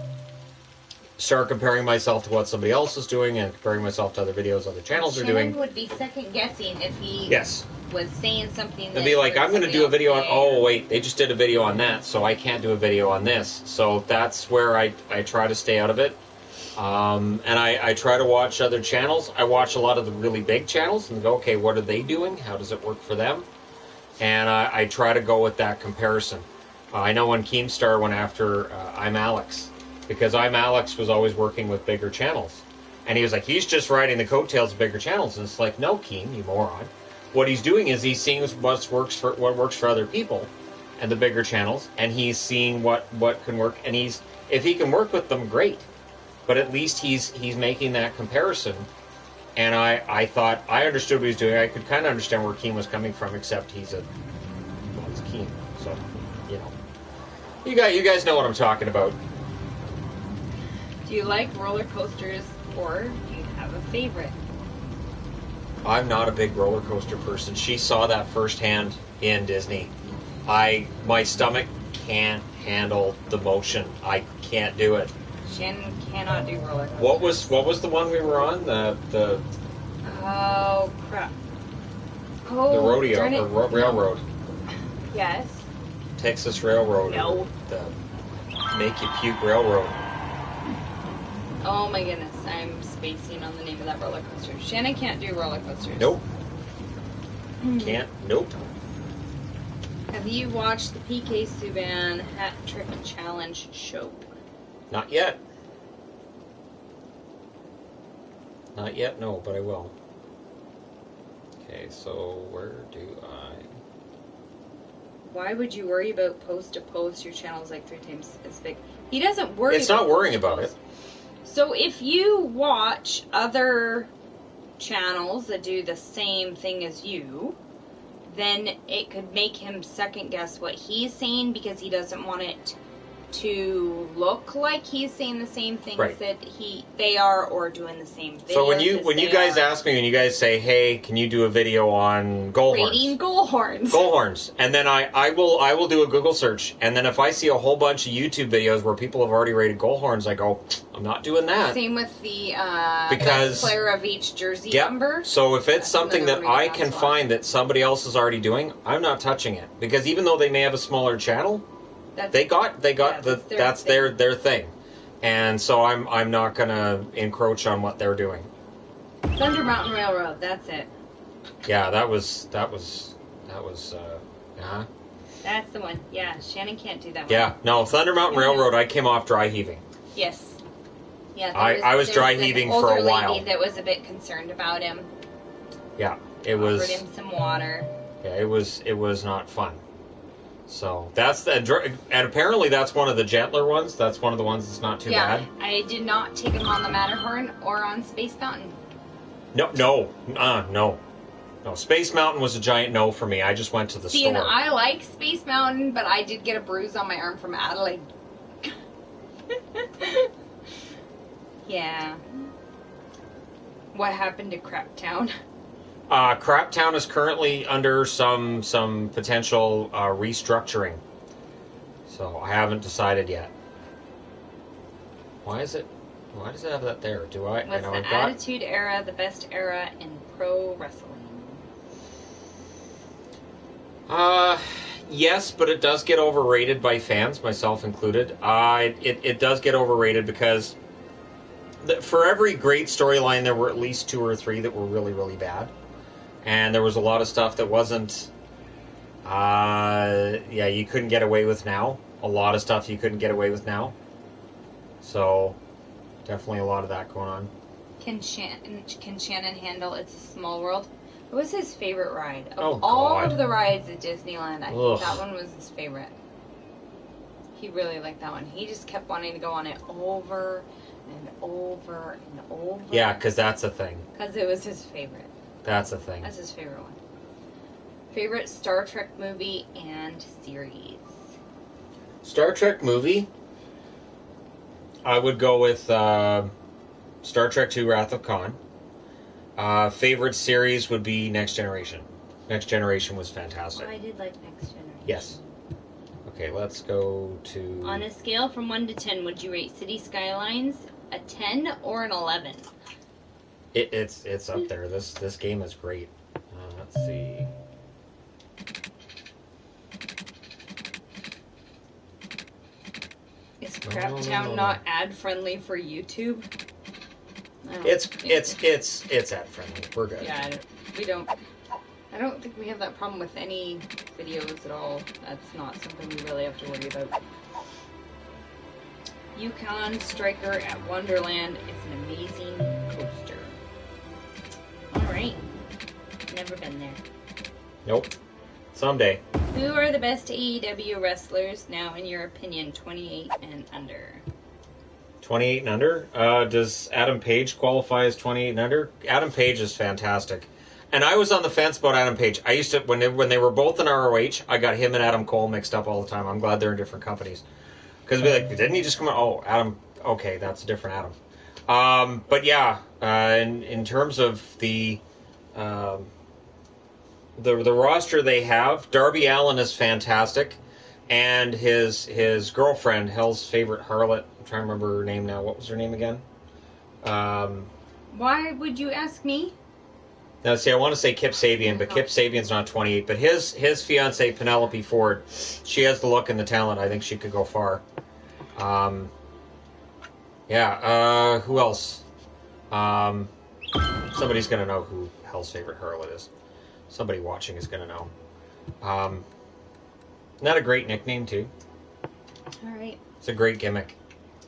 start comparing myself to what somebody else is doing and comparing myself to other videos other channels are doing. Shannon would be second guessing if he was saying something. And be like, I'm going to do a video on, oh, wait, they just did a video on that, so I can't do a video on this. So that's where I try to stay out of it. And I try to watch other channels. I watch a lot of the really big channels and go, okay, what are they doing? How does it work for them? And I try to go with that comparison. I know when Keemstar went after I'm Alex, because I'm Alex was always working with bigger channels. And he was like, he's just riding the coattails of bigger channels. And it's like, no, Keem, you moron. What he's doing is he's seeing what works for other people and the bigger channels, and he's seeing what can work. And if he can work with them, great. But at least he's making that comparison. And I thought I understood what he was doing. I could kind of understand where Keem was coming from, except he's Keem. So, you guys know what I'm talking about. Do you like roller coasters, or do you have a favorite? I'm not a big roller coaster person. She saw that firsthand in Disney. My stomach can't handle the motion. I can't do it. Shannon cannot do roller coasters. What was the one we were on? The Oh crap! Oh, the rodeo or railroad. Yes. Texas Railroad. No. The Make You Puke Railroad. Oh my goodness, I'm spacing on the name of that roller coaster. Shannon can't do roller coasters. Nope. Can't. Nope. Have you watched the PK Subban Hat Trick Challenge show? Not yet. Not yet, no, but I will. Okay, so where do I... Why would you worry about post to post? Your channel's like 3 times as big. He doesn't worry. It's not worrying about it. So if you watch other channels that do the same thing as you, then it could make him second guess what he's saying because he doesn't want it to look like he's saying the same things right. that they are, or doing the same videos. So when you guys ask me, when you guys say, "Hey, can you do a video on gull horns?" Rating gull horns. Gull horns, and then I will do a Google search, and then if I see a whole bunch of YouTube videos where people have already rated gull horns, I go, I'm not doing that. Same with the because player of each jersey yep. number. So if it's something that I can find that somebody else is already doing, I'm not touching it, because even though they may have a smaller channel. That's their thing, and so I'm not gonna encroach on what they're doing. Thunder Mountain Railroad, that's it. Yeah, that was. That's the one. Yeah, Shannon can't do that one. Yeah, no, Thunder Mountain Railroad. I came off dry heaving. Yes. Yeah. I was dry heaving for a while. Lady that was a bit concerned about him. Yeah, it was. Offered him some water. Yeah, it was not fun. So that's and apparently that's one of the gentler ones. That's one of the ones that's not too bad. I did not take him on the Matterhorn or on Space Mountain. No. Space Mountain was a giant no for me. I just went to the store. And I like Space Mountain, but I did get a bruise on my arm from Adelaide. Yeah. What happened to Crap Town? Crap Town is currently under some potential restructuring. So I haven't decided yet. Why does it have that there? Do I? What's the Attitude Era the best era in pro wrestling? Yes, but it does get overrated by fans, myself included. It does get overrated because for every great storyline, there were at least 2 or 3 that were really, really bad. And there was a lot of stuff that wasn't, you couldn't get away with now. A lot of stuff you couldn't get away with now. So, definitely a lot of that going on. Can Shannon handle It's a Small World? What was his favorite ride? Of all of the rides at Disneyland, I think that one was his favorite. He really liked that one. He just kept wanting to go on it over and over and over. Yeah, because that's a thing. Because it was his favorite. That's a thing. That's his favorite one. Favorite Star Trek movie and series? Star Trek movie? I would go with Star Trek II Wrath of Khan. Favorite series would be Next Generation. Next Generation was fantastic. I did like Next Generation. Yes. Okay, let's go to... On a scale from 1 to 10, would you rate City Skylines a 10 or an 11? It's up there. This game is great. Let's see. Is Crap Town not ad friendly for YouTube? It's ad friendly. We're good. Yeah, I don't think we have that problem with any videos at all. That's not something we really have to worry about. Yukon Striker at Wonderland is an amazing coaster. Alright. Never been there. Nope. Someday. Who are the best AEW wrestlers now, in your opinion, 28 and under? 28 and under? Does Adam Page qualify as 28 and under? Adam Page is fantastic. And I was on the fence about Adam Page. I used to, when they were both in ROH, I got him and Adam Cole mixed up all the time. I'm glad they're in different companies. Because it'd be like, didn't he just come out? Oh, Adam, okay, that's a different Adam. But yeah, in terms of the roster they have, Darby Allin is fantastic. And his girlfriend, Hell's favorite harlot, I'm trying to remember her name now. What was her name again? Why would you ask me? Now, see, I want to say Kip Sabian, but Kip Sabian's not 28. But his fiancée, Penelope Ford, she has the look and the talent. I think she could go far. Who else? Somebody's going to know who Hell's favorite harlot is. Somebody watching is going to know. Not a great nickname, too. All right. It's a great gimmick.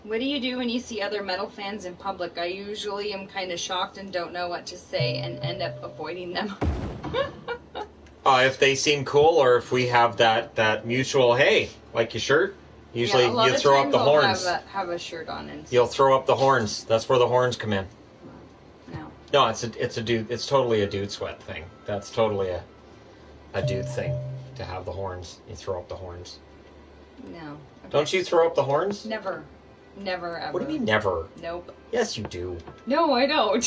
What do you do when you see other metal fans in public? I usually am kind of shocked and don't know what to say and end up avoiding them. If they seem cool, or if we have that mutual, hey, like your shirt, usually you throw up the horns. Have a shirt on and you'll throw up the horns. That's where the horns come in. No, it's a dude. It's totally a dude sweat thing. That's totally a dude thing to have the horns. You throw up the horns. No. Okay. Don't you throw up the horns? Never ever. What do you mean never? Nope. Yes, you do. No, I don't.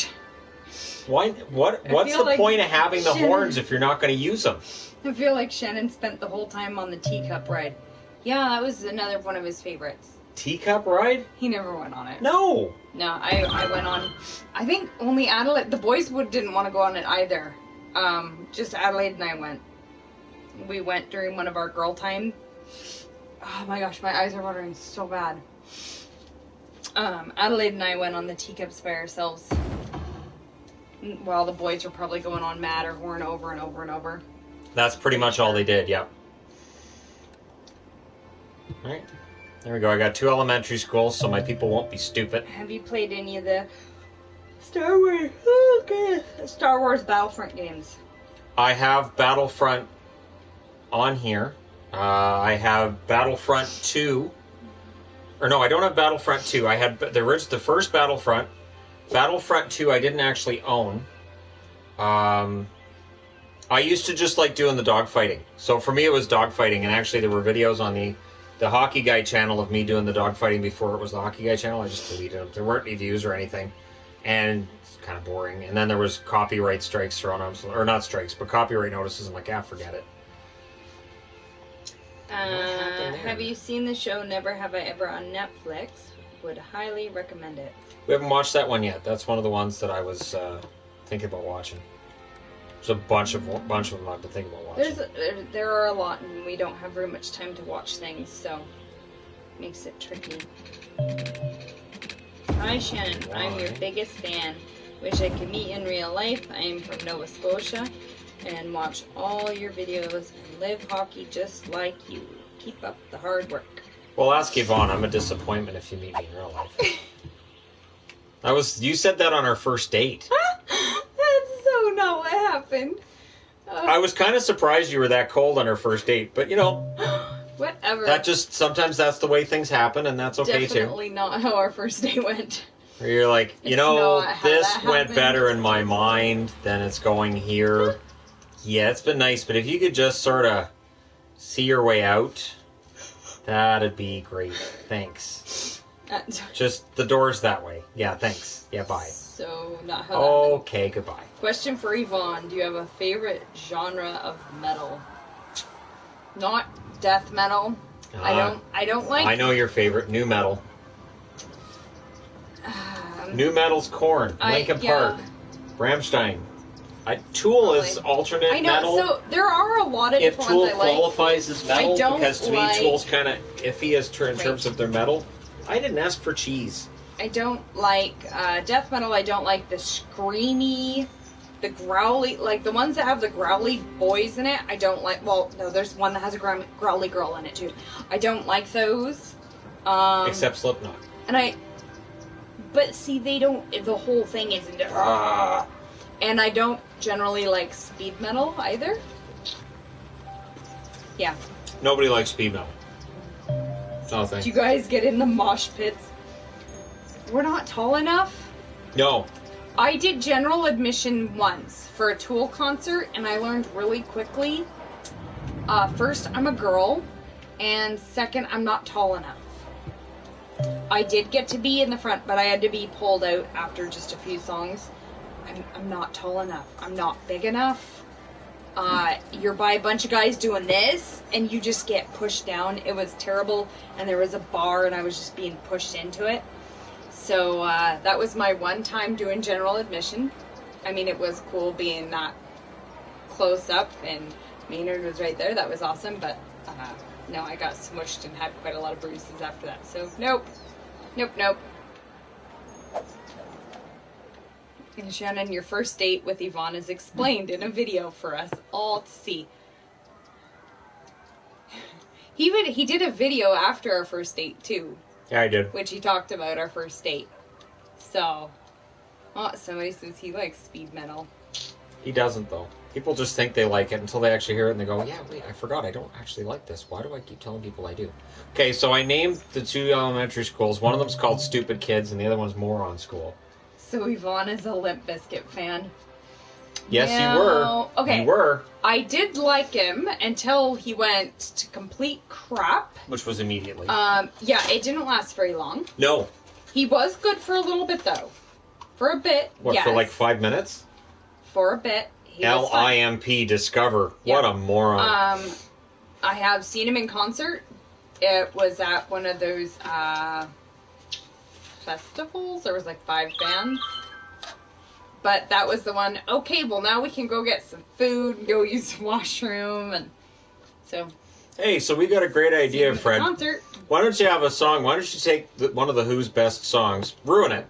Why? What's the point of having the horns if you're not going to use them? I feel like Shannon spent the whole time on the teacup ride. Yeah, that was another one of his favorites. Teacup ride? He never went on it. No. No, I went on. I think only Adelaide. The boys didn't want to go on it either. Just Adelaide and I went. We went during one of our girl time. Oh my gosh, my eyes are watering so bad. Adelaide and I went on the teacups by ourselves. While the boys were probably going on Matterhorn over and over and over. That's pretty much all they did, yep. Alright. There we go. I got 2 elementary schools, so my people won't be stupid. Have you played any of the Star Wars Battlefront games? I have Battlefront on here. I have Battlefront 2. Or no, I don't have Battlefront 2. I had the first Battlefront. Battlefront 2 I didn't actually own. I used to just like doing the dogfighting. So for me it was dogfighting, and actually there were videos on the Hockey Guy channel of me doing the dogfighting before it was the Hockey Guy channel. I just deleted them. There weren't any views or anything. And it's kind of boring. And then there was copyright strikes thrown on, or not strikes, but copyright notices. I'm like, forget it. Have you seen the show Never Have I Ever on Netflix? Would highly recommend it. We haven't watched that one yet. That's one of the ones that I was thinking about watching. There's a bunch of them I've been thinking about watching. There are a lot, and we don't have very much time to watch things, so it makes it tricky. Hi Shannon, Why? I'm your biggest fan. Wish I could meet you in real life. I am from Nova Scotia and watch all your videos and live hockey just like you. Keep up the hard work. Well, ask Yvonne. I'm a disappointment if you meet me in real life. You said that on our first date. That's so not what happened. I was kind of surprised you were that cold on our first date, but Whatever. Sometimes that's the way things happen, and that's okay too. Definitely not how our first date went. Where you're like, not how this that went happened. better in my mind than it's going here. Yeah, it's been nice, but if you could just sort of see your way out, that'd be great. Thanks. Just the door's that way. Yeah, thanks. Yeah, bye. So, not how that happened. Okay, goodbye. Question for Yvonne. Do you have a favorite genre of metal? Not death metal. I don't like... I know your favorite. New metal. New metal's Korn. Linkin Park. Rammstein. Tool is alternate I know, metal. so there are a lot of If different Tool ones I like. qualifies as metal, I don't because to like- me Tool's kind of iffy in terms of their metal. I didn't ask for cheese. I don't like death metal. I don't like the screamy, the growly, like the ones that have the growly boys in it. I don't like. Well, no, there's one that has a growly girl in it too. I don't like those. Except Slipknot. But see, they don't. The whole thing isn't. And I don't generally like speed metal either. Yeah. Nobody likes speed metal. Nothing. Do you guys get in the mosh pits? We're not tall enough. No. I did general admission once for a Tool concert, and I learned really quickly. First, I'm a girl, and second, I'm not tall enough. I did get to be in the front, but I had to be pulled out after just a few songs. I'm not tall enough. I'm not big enough. You're by a bunch of guys doing this, and you just get pushed down. It was terrible, and there was a bar, and I was just being pushed into it. So that was my one time doing general admission. I mean, it was cool being that close up, and Maynard was right there. That was awesome, but no, I got smushed and had quite a lot of bruises after that. So nope. And Shannon, your first date with Yvonne is explained in a video for us all to see. He did a video after our first date too. Yeah, I did. Which he talked about our first date. So, somebody says he likes speed metal. He doesn't, though. People just think they like it until they actually hear it and they go, yeah, wait, I forgot. I don't actually like this. Why do I keep telling people I do? Okay, so I named the two elementary schools. One of them's called Stupid Kids and the other one's Moron School. So Yvonne is a Limp Bizkit fan. Yes, No. you were. Okay. You were. I did like him until he went to complete crap. Which was immediately. Yeah, it didn't last very long. No. He was good for a little bit, though. For a bit, What, yes. for like 5 minutes? For a bit. He was fun. LIMP Discover. Yeah. What a moron. I have seen him in concert. It was at one of those festivals. There was like 5 bands. But that was the one, okay, well now we can go get some food and go use the washroom. And so... Hey, so we got a great idea, Fred. Concert. Why don't you have a song? Why don't you take one of the Who's best songs, ruin it,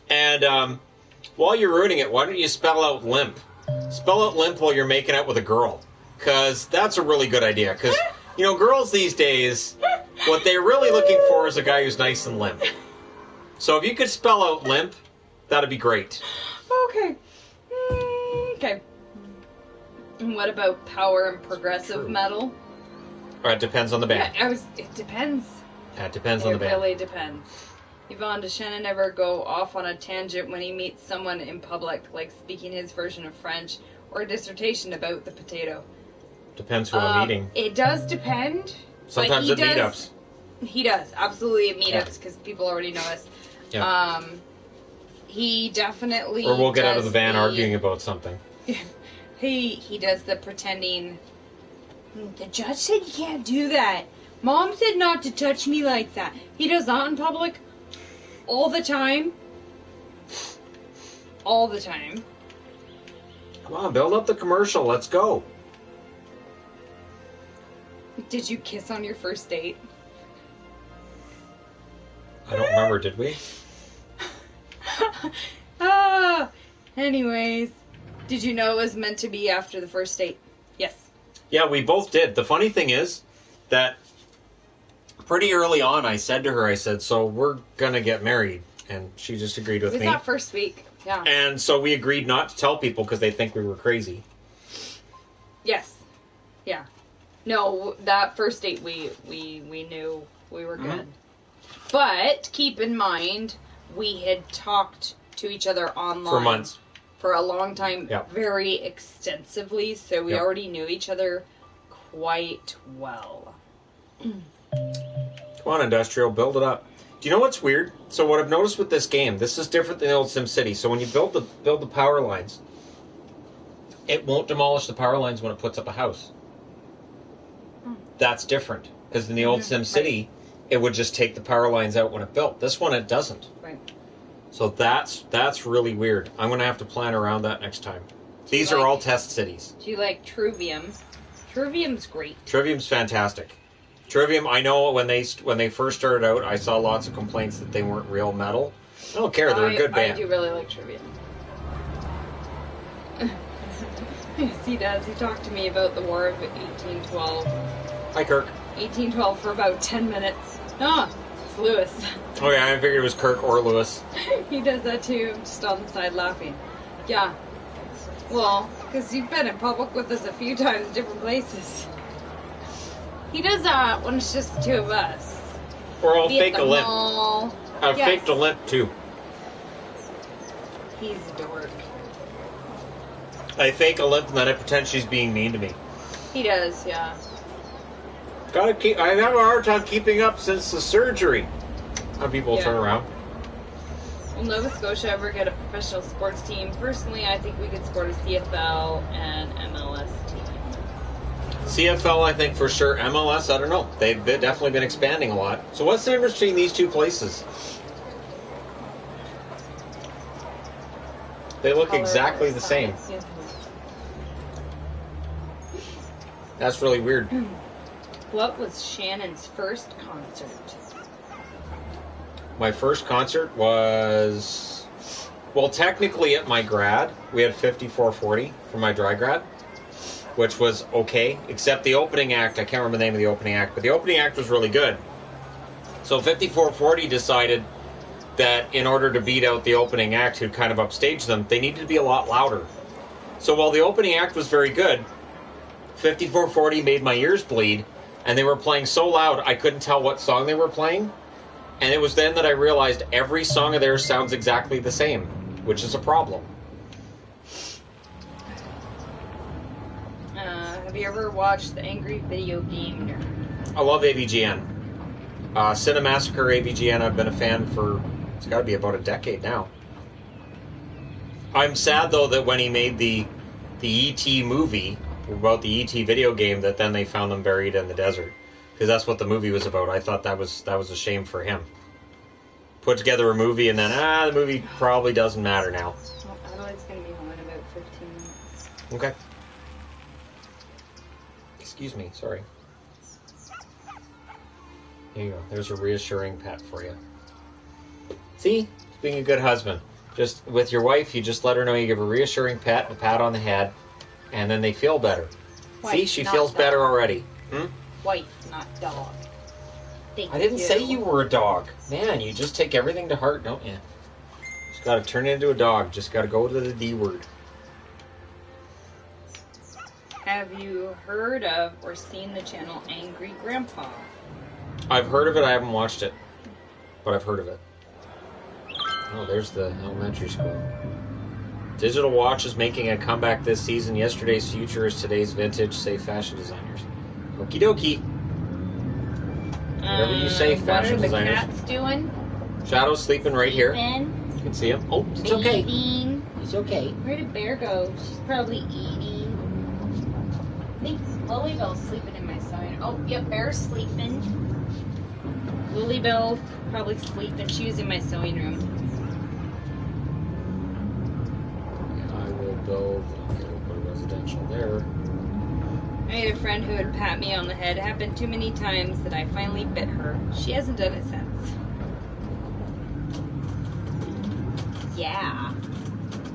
and while you're ruining it, why don't you spell out limp? Spell out limp while you're making out with a girl, because that's a really good idea. Because, girls these days, what they're really looking for is a guy who's nice and limp. So if you could spell out limp, that'd be great. Okay. Okay. What about power and progressive True. metal? It depends on the band. Yeah, it depends. That depends on the band. It really depends. Yvonne, does Shannon ever go off on a tangent when he meets someone in public, like speaking his version of French, or a dissertation about the potato? Depends who I'm meeting. It does depend. Sometimes at meetups. He does, absolutely at meetups, because people already know us. Yeah. He definitely Or we'll get out of the does van arguing about something. He does the pretending. The judge said you can't do that. Mom said not to touch me like that. He does that in public all the time. All the time. Come on, build up the commercial. Let's go. Did you kiss on your first date? I don't remember, did we? Anyways. Did you know it was meant to be after the first date? Yes. Yeah, we both did. The funny thing is that pretty early on I said to her, so we're going to get married. And she just agreed with me. It was that first week. Yeah. And so we agreed not to tell people because they think we were crazy. Yes. Yeah. No, that first date we knew we were good. Mm-hmm. But keep in mind, we had talked to each other online. For months. For a long time, yep. Very extensively, so we already knew each other quite well. Come on, Industrial, build it up. Do you know what's weird? So what I've noticed with this game, this is different than the old SimCity. So when you build the power lines, it won't demolish the power lines when it puts up a house. That's different. Because in the old SimCity, it would just take the power lines out when it built. This one, it doesn't. Right. So that's really weird. I'm going to have to plan around that next time. These are all test cities. Do you like Trivium? Trivium's great. Trivium's fantastic. Trivium, I know when they first started out, I saw lots of complaints that they weren't real metal. I don't care. They're a good band. I do really like Trivium. Yes, he does. He talked to me about the War of 1812. Hi, Kirk. 1812 for about 10 minutes. It's Lewis. Oh, yeah, I figured it was Kirk or Lewis. He does that too. I'm just on the side laughing. Yeah. Well, because you've been in public with us a few times in different places. He does that when it's just the two of us. Or I'll fake a limp. I've faked a limp, too. He's a dork. I fake a limp and then I pretend she's being mean to me. He does, yeah. I have a hard time keeping up since the surgery. How people turn around. Will Nova Scotia ever get a professional sports team? Personally, I think we could support a CFL and MLS team. CFL, I think for sure. MLS, I don't know. They've definitely been expanding a lot. So what's the difference between these two places? They look exactly the same. That's really weird. What was Shannon's first concert? My first concert was, well, technically at my grad. We had 5440 for my dry grad, which was okay, except the opening act. I can't remember the name of the opening act, but the opening act was really good. So 5440 decided that in order to beat out the opening act, who kind of upstaged them, they needed to be a lot louder. So while the opening act was very good, 5440 made my ears bleed, and they were playing so loud I couldn't tell what song they were playing. And it was then that I realized every song of theirs sounds exactly the same, which is a problem. Have you ever watched the Angry Video Game Nerd? I love AVGN. Cinemassacre AVGN, I've been a fan for, it's got to be about a decade now. I'm sad, though, that when he made the E.T. movie about the E.T. video game, that then they found them buried in the desert. Because that's what the movie was about. I thought that was a shame for him. Put together a movie and then, the movie probably doesn't matter now. Adelaide's going to be home in about 15 minutes. Okay. Excuse me, sorry. Here you go. There's a reassuring pet for you. See? Being a good husband. Just with your wife, you just let her know you give a reassuring pet, a pat on the head, and then they feel better. Wife, see? She feels better already. Wife, not dog. I didn't say you were a dog. Man, you just take everything to heart, don't you? Just got to turn it into a dog. Just got to go to the D word. Have you heard of or seen the channel Angry Grandpa? I've heard of it. I haven't watched it, but I've heard of it. Oh, there's the elementary school. Digital watch is making a comeback this season. Yesterday's future is today's vintage, say fashion designers. Okie dokie. Whatever you say, fashion designers. What are the cats doing? Shadow's sleeping right here. Sleeping. You can see him. Oh, it's okay. Eating. It's okay. Where did Bear go? She's probably eating. I think Lilybell's sleeping in my side. Oh, yep, Bear's sleeping. Lilybell probably sleeping. She was in my sewing room. I will build a residential there. I had a friend who would pat me on the head. It happened too many times that I finally bit her. She hasn't done it since. Yeah.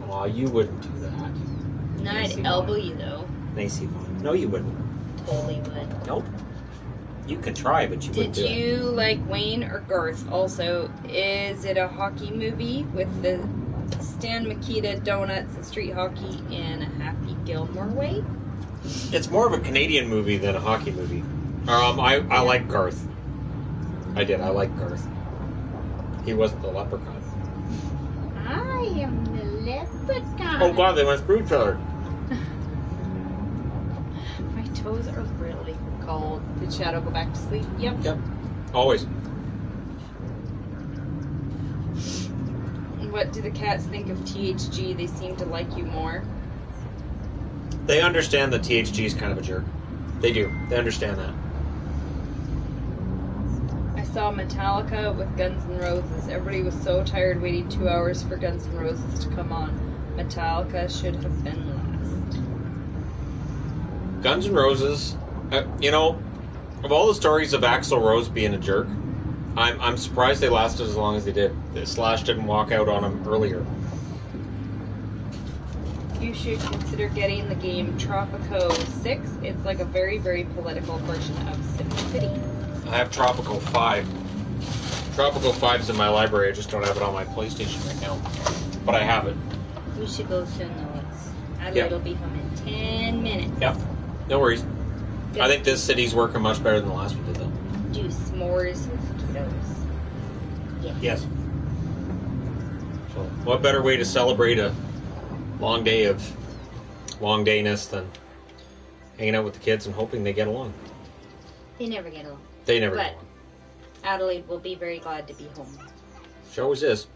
Aw, you wouldn't do that. No, I'd elbow you though. Macy Vaughn. No, you wouldn't. Totally would. Nope. You can try, but you wouldn't do it. Did you like Wayne or Garth? Also, is it a hockey movie with the Stan Mikita donuts and street hockey in a Happy Gilmore way? It's more of a Canadian movie than a hockey movie. I like Garth. I did. I like Garth. He wasn't the leprechaun. I am the leprechaun. Oh God, they went through each other. My toes are really cold. Did Shadow go back to sleep? Yep. Yep. Always. What do the cats think of THG? They seem to like you more. They understand that THG is kind of a jerk. They do. They understand that. I saw Metallica with Guns N' Roses. Everybody was so tired waiting 2 hours for Guns N' Roses to come on. Metallica should have been last. Guns N' Roses, of all the stories of Axl Rose being a jerk, I'm surprised they lasted as long as they did. Slash didn't walk out on him earlier. You should consider getting the game Tropico 6. It's like a very, very political version of SimCity. I have Tropical 5. Tropical 5's in my library. I just don't have it on my PlayStation right now. But I have it. We should go soon, though. Adelaide will be home in 10 minutes. Yep. No worries. Good. I think this city's working much better than the last one did, though. Do s'mores with kiddos. Yes. So, what better way to celebrate a long dayness than hanging out with the kids and hoping they get along? They never get along. They never get along. Adelaide will be very glad to be home. She always is.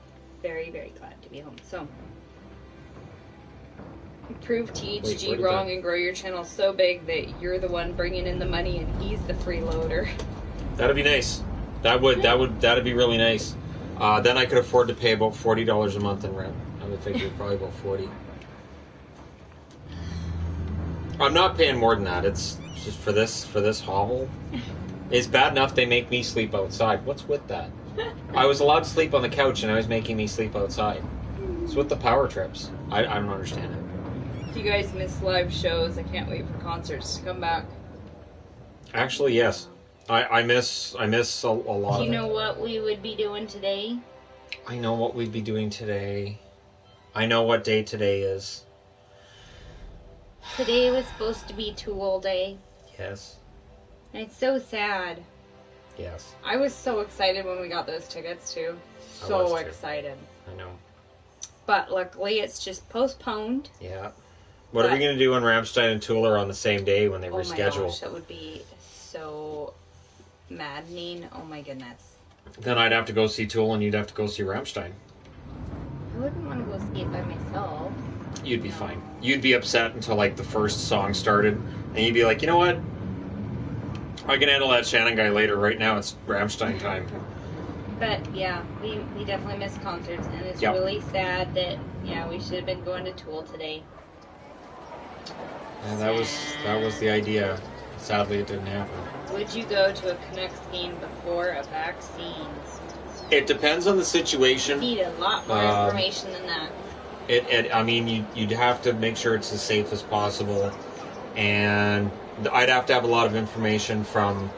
Very, very glad to be home. So, prove THG wrong and grow your channel so big that you're the one bringing in the money and he's the freeloader. That'd be nice. That'd be really nice. Then I could afford to pay about $40 a month in rent. I would figure probably about 40. I'm not paying more than that. It's just for this hovel. It's bad enough they make me sleep outside. What's with that? I was allowed to sleep on the couch and I was making me sleep outside. It's with the power trips. I don't understand it. If you guys miss live shows, I can't wait for concerts to come back. Actually, yes. I miss a lot. Do you know what we would be doing today? I know what we'd be doing today. I know what day today is. Today was supposed to be Tool Day. Yes. And it's so sad. Yes. I was so excited when we got those tickets, too. So excited. I know. But luckily, it's just postponed. Yeah. What are we going to do when Rammstein and Tool are on the same day when they reschedule? Oh my gosh, that would be so maddening. Oh my goodness. Then I'd have to go see Tool and you'd have to go see Rammstein. I wouldn't want to go see it by myself. You'd be fine. You'd be upset until like the first song started and you'd be like, you know what? I can handle that Shannon guy later. Right now it's Rammstein time. But yeah, we definitely miss concerts and it's really sad that we should have been going to Tool today. Yeah, that was the idea. Sadly, it didn't happen. Would you go to a Canucks game before a vaccine? It depends on the situation. You need a lot more information than that. You'd have to make sure it's as safe as possible, and I'd have to have a lot of information from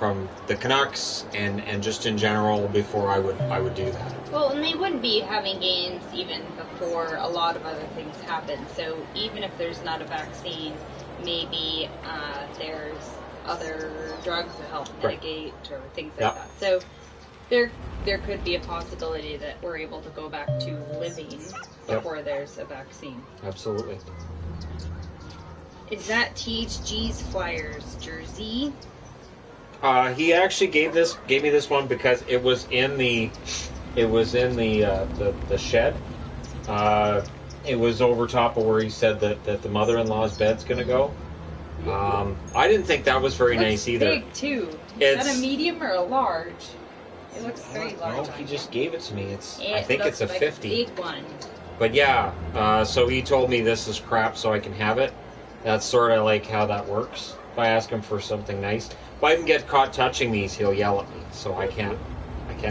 from the Canucks and just in general before I would do that. Well, and they wouldn't be having games even before a lot of other things happen. So even if there's not a vaccine, maybe there's other drugs to help mitigate or things like that. So there could be a possibility that we're able to go back to living before there's a vaccine. Absolutely. Is that THG's Flyers jersey? He actually gave me this one because it was in the shed. It was over top of where he said that the mother-in-law's bed's gonna go. I didn't think that was very nice either. Big too. Is that a medium or a large? It looks very large. No, he just gave it to me. I think it's a like 50. A big one. But yeah, so he told me this is crap, so I can have it. That's sort of like how that works. If I ask him for something nice, if I can get caught touching these, he'll yell at me. So I can't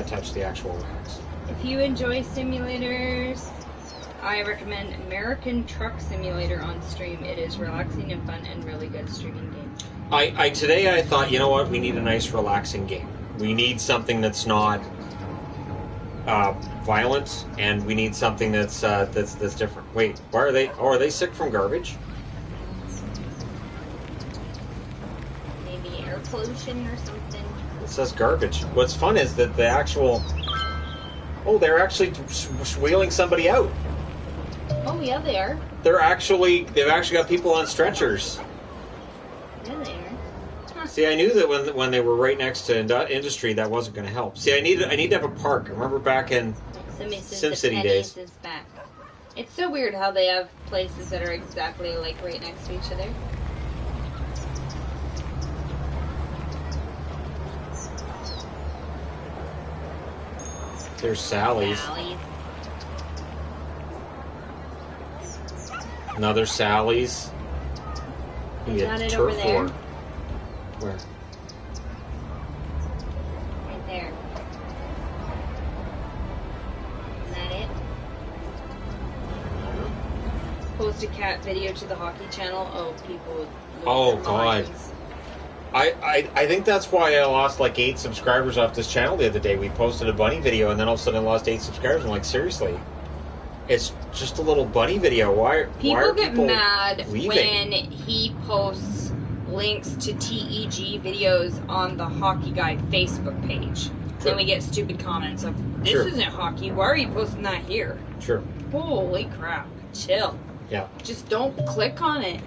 touch the actual racks. If you enjoy simulators, I recommend American Truck Simulator on stream. It is relaxing and fun and really good streaming game. Today I thought, you know what, we need a nice relaxing game. We need something that's not violent, and we need something that's different. Wait, why are they? Oh, are they sick from garbage? Maybe air pollution or something. It says garbage. What's fun is that the actual. Oh, they're actually wheeling somebody out. Oh yeah, they are. They've actually got people on stretchers. Yeah, they are. Huh. See, I knew that when they were right next to industry, that wasn't going to help. See, I need to have a park. I remember back in SimCity days. Is back. It's so weird how they have places that are exactly like right next to each other. There's Sally's. Another Sally's. You got it over there. Where? Right there. Isn't that it? Post a cat video to the hockey channel. Oh, people would lose Oh, their God. minds. I think that's why I lost like 8 subscribers off this channel the other day. We posted a bunny video and then all of a sudden I lost 8 subscribers. I'm like, seriously? It's just a little bunny video. Why are People get people mad leaving? when he posts links to TEG videos on the Hockey Guy Facebook page. Sure. Then we get stupid comments of, this Sure. isn't hockey, why are you posting that here? Sure. Holy crap, chill. Yeah. Just don't click on it.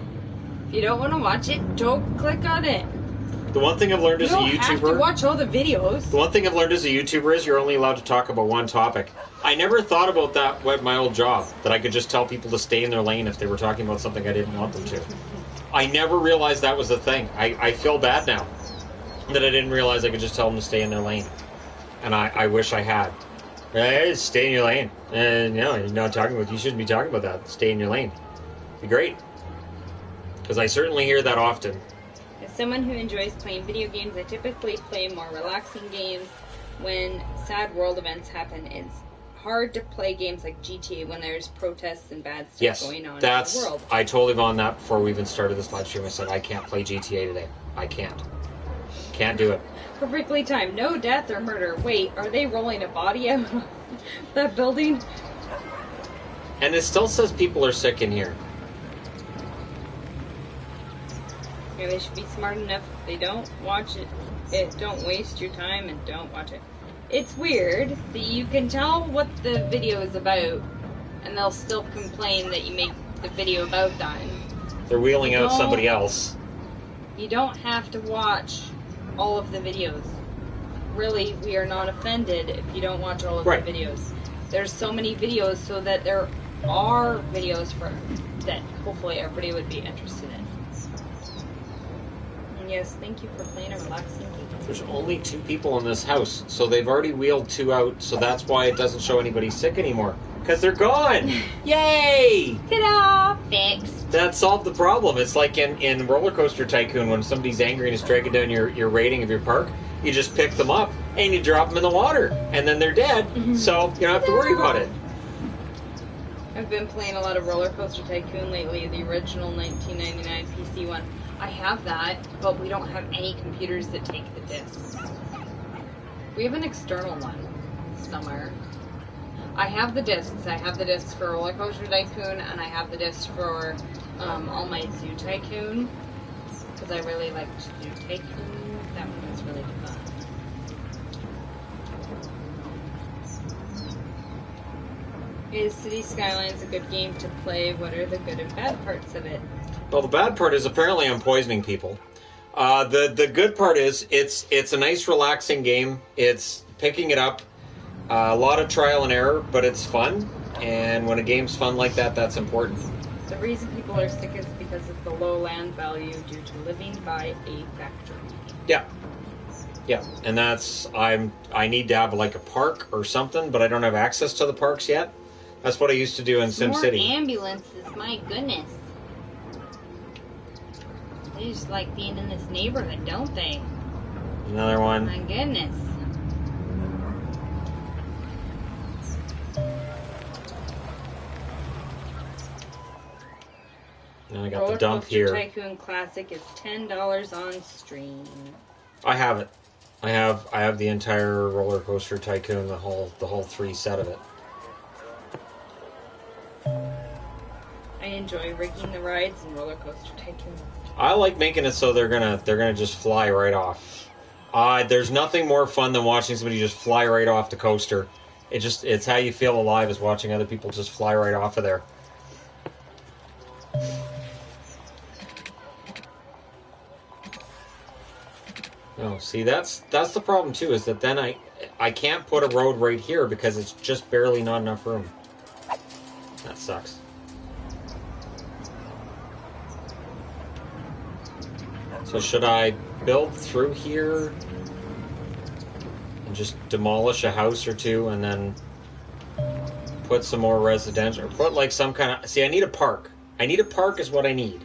If you don't want to watch it, don't click on it. The one thing I've learned You as a don't have to YouTuber. watch all the videos. The one thing I've learned as a YouTuber is you're only allowed to talk about one topic. I never thought about that with my old job, that I could just tell people to stay in their lane if they were talking about something I didn't want them to. I never realized that was a thing. I feel bad now that I didn't realize I could just tell them to stay in their lane. And I wish I had. Hey, stay in your lane. And no, you're not talking about. You shouldn't be talking about that. Stay in your lane. Be great. Because I certainly hear that often. As someone who enjoys playing video games, I typically play more relaxing games. When sad world events happen, it's hard to play games like GTA when there's protests and bad stuff going on in the world. I told Yvonne that before we even started this live stream. I said, I can't play GTA today. I can't. Can't do it. Perfectly timed. No death or murder. Wait, are they rolling a body out of that building? And it still says people are sick in here. Yeah, they should be smart enough if they don't watch it. Don't waste your time and don't watch it. It's weird that you can tell what the video is about, and they'll still complain that you make the video about that. They're wheeling out somebody else. You don't have to watch all of the videos. Really, we are not offended if you don't watch all of the videos. There's so many videos so that there are videos for that hopefully everybody would be interested in. And yes, thank you for playing a relaxing game. There's only 2 people in this house, so they've already wheeled 2 out, so that's why it doesn't show anybody sick anymore. Because they're gone! Yay! Ta-da! Fixed. That solved the problem. It's like in Roller Coaster Tycoon when somebody's angry and is dragging down your rating of your park. You just pick them up and you drop them in the water, and then they're dead, so you don't have to worry about it. I've been playing a lot of Roller Coaster Tycoon lately, the original 1999 PC one. I have that, but we don't have any computers that take the discs. We have an external one somewhere. I have the discs. I have the discs for Roller Coaster Tycoon, and I have the discs for all my Zoo Tycoon, because I really liked Zoo Tycoon. That one was really fun. Is City Skylines a good game to play? What are the good and bad parts of it? Well, the bad part is apparently I'm poisoning people. The good part is it's a nice relaxing game. It's picking it up. A lot of trial and error, but it's fun. And when a game's fun like that, that's important. The reason people are sick is because of the low land value due to living by a factory. Yeah. Yeah, and that's I need to have like a park or something, but I don't have access to the parks yet. That's what I used to do in SimCity. More ambulances, my goodness. They just like being in this neighborhood, don't they? Another one. My goodness. Now I got the dump here. Roller Coaster Tycoon Classic is $10 on stream. I have it. I have the entire Roller Coaster Tycoon, the whole 3 set of it. I enjoy rigging the rides in Roller Coaster Tycoon. I like making it so they're gonna just fly right off. There's nothing more fun than watching somebody just fly right off the coaster. It's how you feel alive, is watching other people just fly right off of there. Oh, see, that's the problem too, is that then I can't put a road right here because it's just barely not enough room. That sucks. So should I build through here and just demolish a house or two and then put some more residential, or put like some kind of... See, I need a park. I need a park is what I need.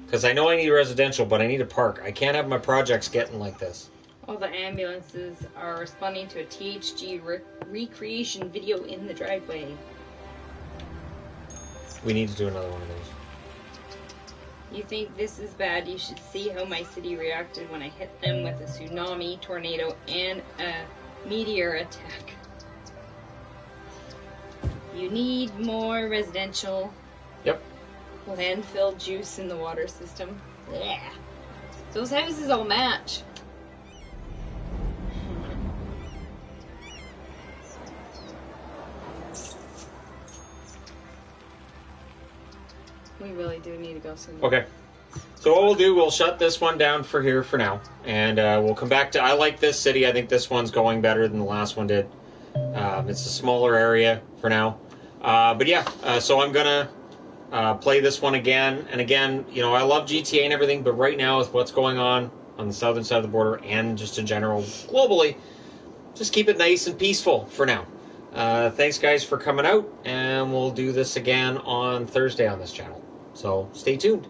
Because I know I need residential, but I need a park. I can't have my projects getting like this. All the ambulances are responding to a THG recreation video in the driveway. We need to do another one of those. You think this is bad? You should see how my city reacted when I hit them with a tsunami, tornado, and a meteor attack. You need more residential. Yep. Landfill juice in the water system. Yeah. Those houses all match. We really do need to go soon. Okay. So what we'll do, we'll shut this one down for here for now. And we'll come back to... I like this city. I think this one's going better than the last one did. It's a smaller area for now. But yeah, so I'm going to play this one again. And again, you know, I love GTA and everything, but right now with what's going on the southern side of the border and just in general globally, just keep it nice and peaceful for now. Thanks, guys, for coming out. And we'll do this again on Thursday on this channel. So stay tuned.